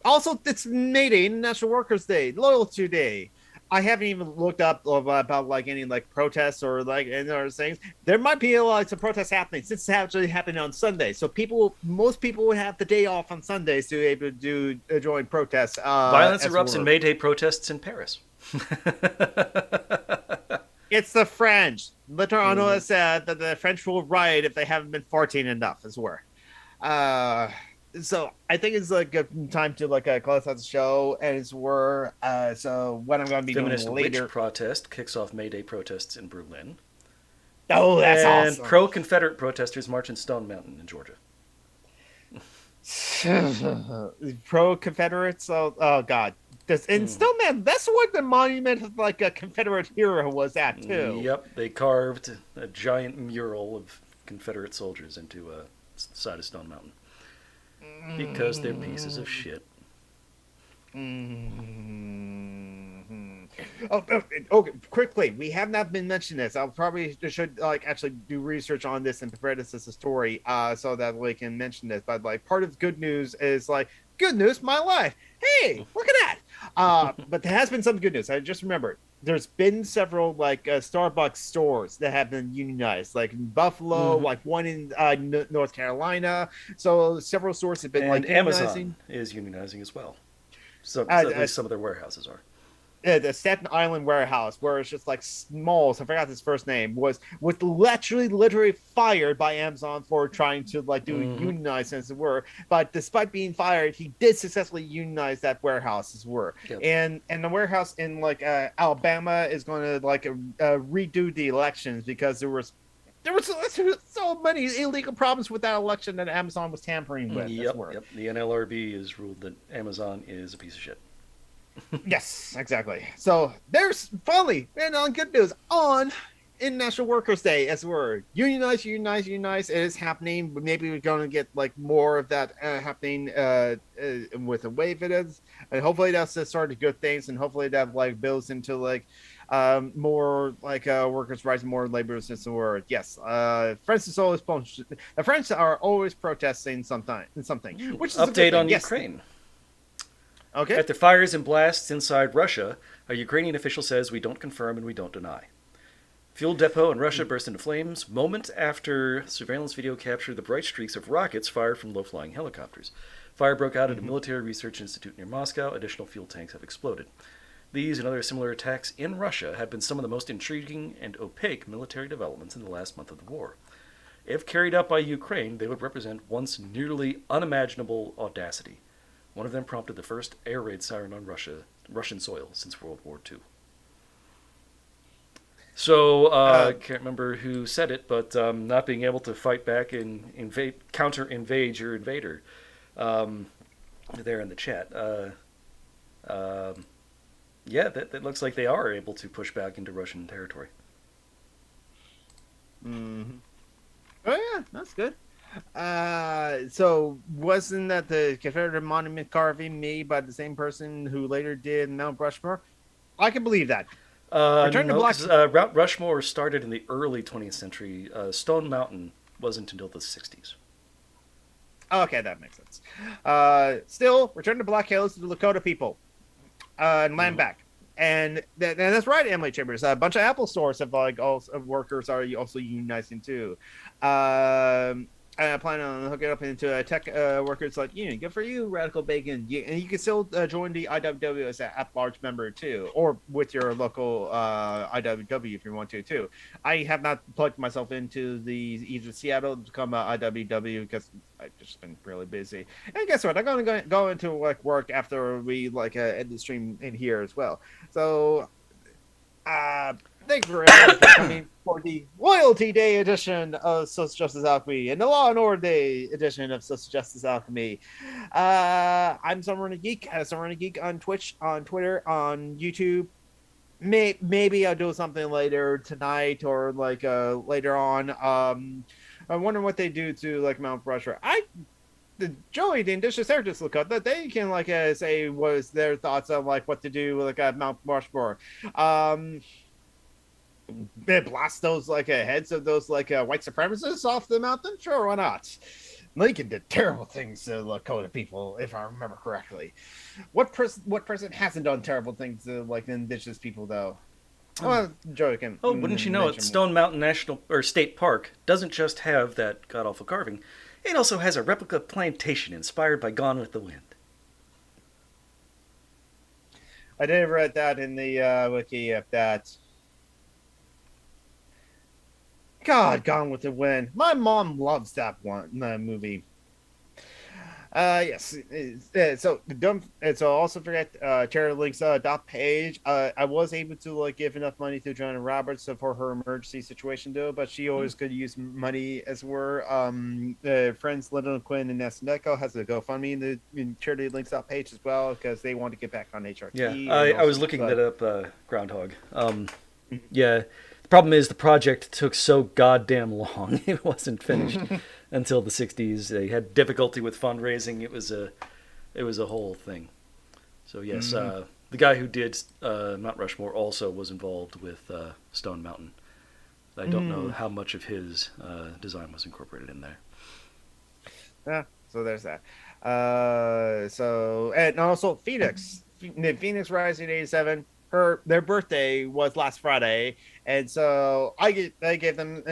Also, it's May Day, National Workers' Day, Loyalty Day. I haven't even looked up about any protests or any other things. There might be some protests happening since it's actually happening on Sunday. So most people would have the day off on Sundays to be able to join protests. Violence erupts in May Day protests in Paris. It's the French. Little has said that the French will riot if they haven't been farting enough, as it were. So I think it's a good time to close out the show, as we're so what I'm going to be Feminist doing later. Witch protest kicks off May Day protests in Berlin. Oh, that's awesome! And pro-Confederate protesters march in Stone Mountain in Georgia. Pro-Confederates. Oh God! In Stone Mountain, that's what the monument of a Confederate hero was at too. Yep, they carved a giant mural of Confederate soldiers into the side of Stone Mountain. Because they're pieces of shit. Okay, quickly. We have not been mentioning this. I probably should actually do research on this and prepare this as a story so that we can mention this. But part of good news is good news, my life. Hey, look at that. But there has been some good news. I just remembered. There's been several Starbucks stores that have been unionized, in Buffalo, one in North Carolina. So several stores have been and unionizing. Amazon is unionizing as well. So at least some of their warehouses are. The Staten Island warehouse, where it's just Smalls, I forgot his first name, was literally fired by Amazon for trying to do unionize, as it were. But despite being fired, he did successfully unionize that warehouse, as it were. Yep. And the warehouse in Alabama is going to redo the elections because there was there was so many illegal problems with that election that Amazon was tampering with. Yep. The NLRB has ruled that Amazon is a piece of shit. Yes, exactly. So there's finally, and on good news, on International Workers' Day, as we're unionize. It is happening. Maybe we're going to get like more of that happening with the wave it is, and hopefully that's the start of good things, and hopefully that like builds into like more like workers' rights, more labor resistance word. Yes, France is always the French are always protesting something, which is update on Ukraine. Okay. After fires and blasts inside Russia, a Ukrainian official says we don't confirm and we don't deny. Fuel depot in Russia burst into flames moments after surveillance video captured the bright streaks of rockets fired from low-flying helicopters. Fire broke out at a military research institute near Moscow. Additional fuel tanks have exploded. These and other similar attacks in Russia have been some of the most intriguing and opaque military developments in the last month of the war. If carried out by Ukraine, they would represent once nearly unimaginable audacity. One of them prompted the first air raid siren on Russian soil since World War II. So, I can't remember who said it, but not being able to fight back and counter-invade your invader. There in the chat. Yeah, that looks like they are able to push back into Russian territory. Mm-hmm. Oh, yeah, that's good. So wasn't that the Confederate monument carving made by the same person who later did Mount Rushmore? I can believe that. Return to Black. Rushmore started in the early 20th century. Stone Mountain wasn't until the 60s. Okay, that makes sense. Still, Return to Black Hills to the Lakota people and land back. And that's right, Emily Chambers. A bunch of Apple stores have like also workers are also unionizing too. I plan on hooking up into a tech workers like union. Good for you, Radical Bacon. And you can still join the IWW as an at-large member too, or with your local IWW if you want to too. I have not plugged myself into either Seattle to become a IWW because I've just been really busy. And guess what? I'm gonna go into like work after we like end the stream in here as well. So, thanks for coming for the Loyalty Day edition of Social Justice Alchemy and the Law and Order Day edition of Social Justice Alchemy. I'm Summer and a Geek. Summer and a Geek on Twitch, on Twitter, on YouTube. Maybe I'll do something later tonight or like later on. I wonder what they do to like Mount Rushmore. Joey, the Indigenous Heritage Lakota, they can like say what is their thoughts on like what to do with like Mount Rushmore. Blast those like heads of those like white supremacists off the mountain? Sure, why not? Lincoln did terrible things to Lakota people, if I remember correctly. What person hasn't done terrible things to like the indigenous people though? Well, Joey can. Oh, wouldn't you know it? Stone Mountain National or State Park doesn't just have that god awful carving; it also has a replica plantation inspired by Gone with the Wind. I did read that in the wiki of that. God, Gone with the Wind. My mom loves that movie. Yes. So don't. So also forget charity links dot page. I was able to like give enough money to Joanna Roberts for her emergency situation though, but she always could use money as were. Friends Lyndon Quinn and Ness Neko has a GoFundMe in charity links dot page as well because they want to get back on HRT. Yeah, I was looking that up. Groundhog. Yeah. The problem is the project took so goddamn long. It wasn't finished until the 60s. They had difficulty with fundraising. It was a whole thing. So yes, the guy who did Mount Rushmore also was involved with Stone Mountain. I don't know how much of his design was incorporated in there. Yeah, so there's that. And also Phoenix Rising 87. Their birthday was last Friday, and so I gave them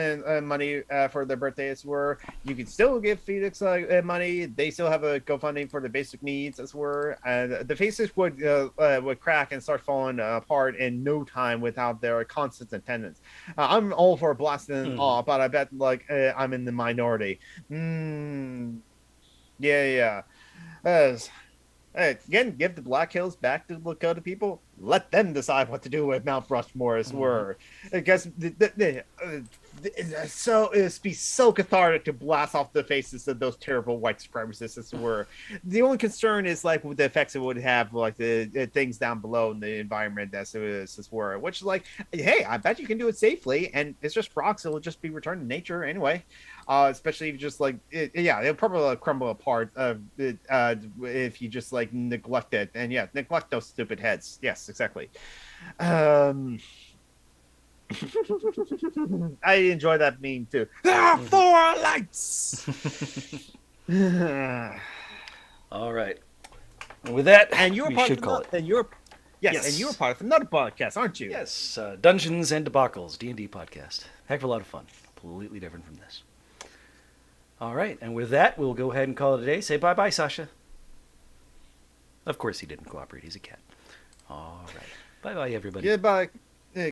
money for their birthday as were. You can still give Phoenix money. They still have a GoFundMe for the basic needs as were. And the faces would crack and start falling apart in no time without their constant attendance. I'm all for blasting them off, but I bet like I'm in the minority. Yeah. Again, give the Black Hills back to the Lakota people. Let them decide what to do with Mount Rushmore as were. Because so it'd be so cathartic to blast off the faces of those terrible white supremacists as were. The only concern is like with the effects it would have, like the things down below in the environment as were. Which, like, hey, I bet you can do it safely, and it's just rocks. It'll just be returned to nature anyway. Especially if you just like it'll probably crumble apart if you just like neglect it, and neglect those stupid heads. Yes, exactly. I enjoy that meme too. There are 4 lights. All right, and with that, and you're we should call it. And you're and you're part of another podcast, aren't you? Yes, Dungeons and Debacles, D&D podcast. Heck of a lot of fun. Completely different from this. All right, and with that, we'll go ahead and call it a day. Say bye-bye, Sasha. Of course he didn't cooperate. He's a cat. All right. Bye-bye, everybody. Goodbye.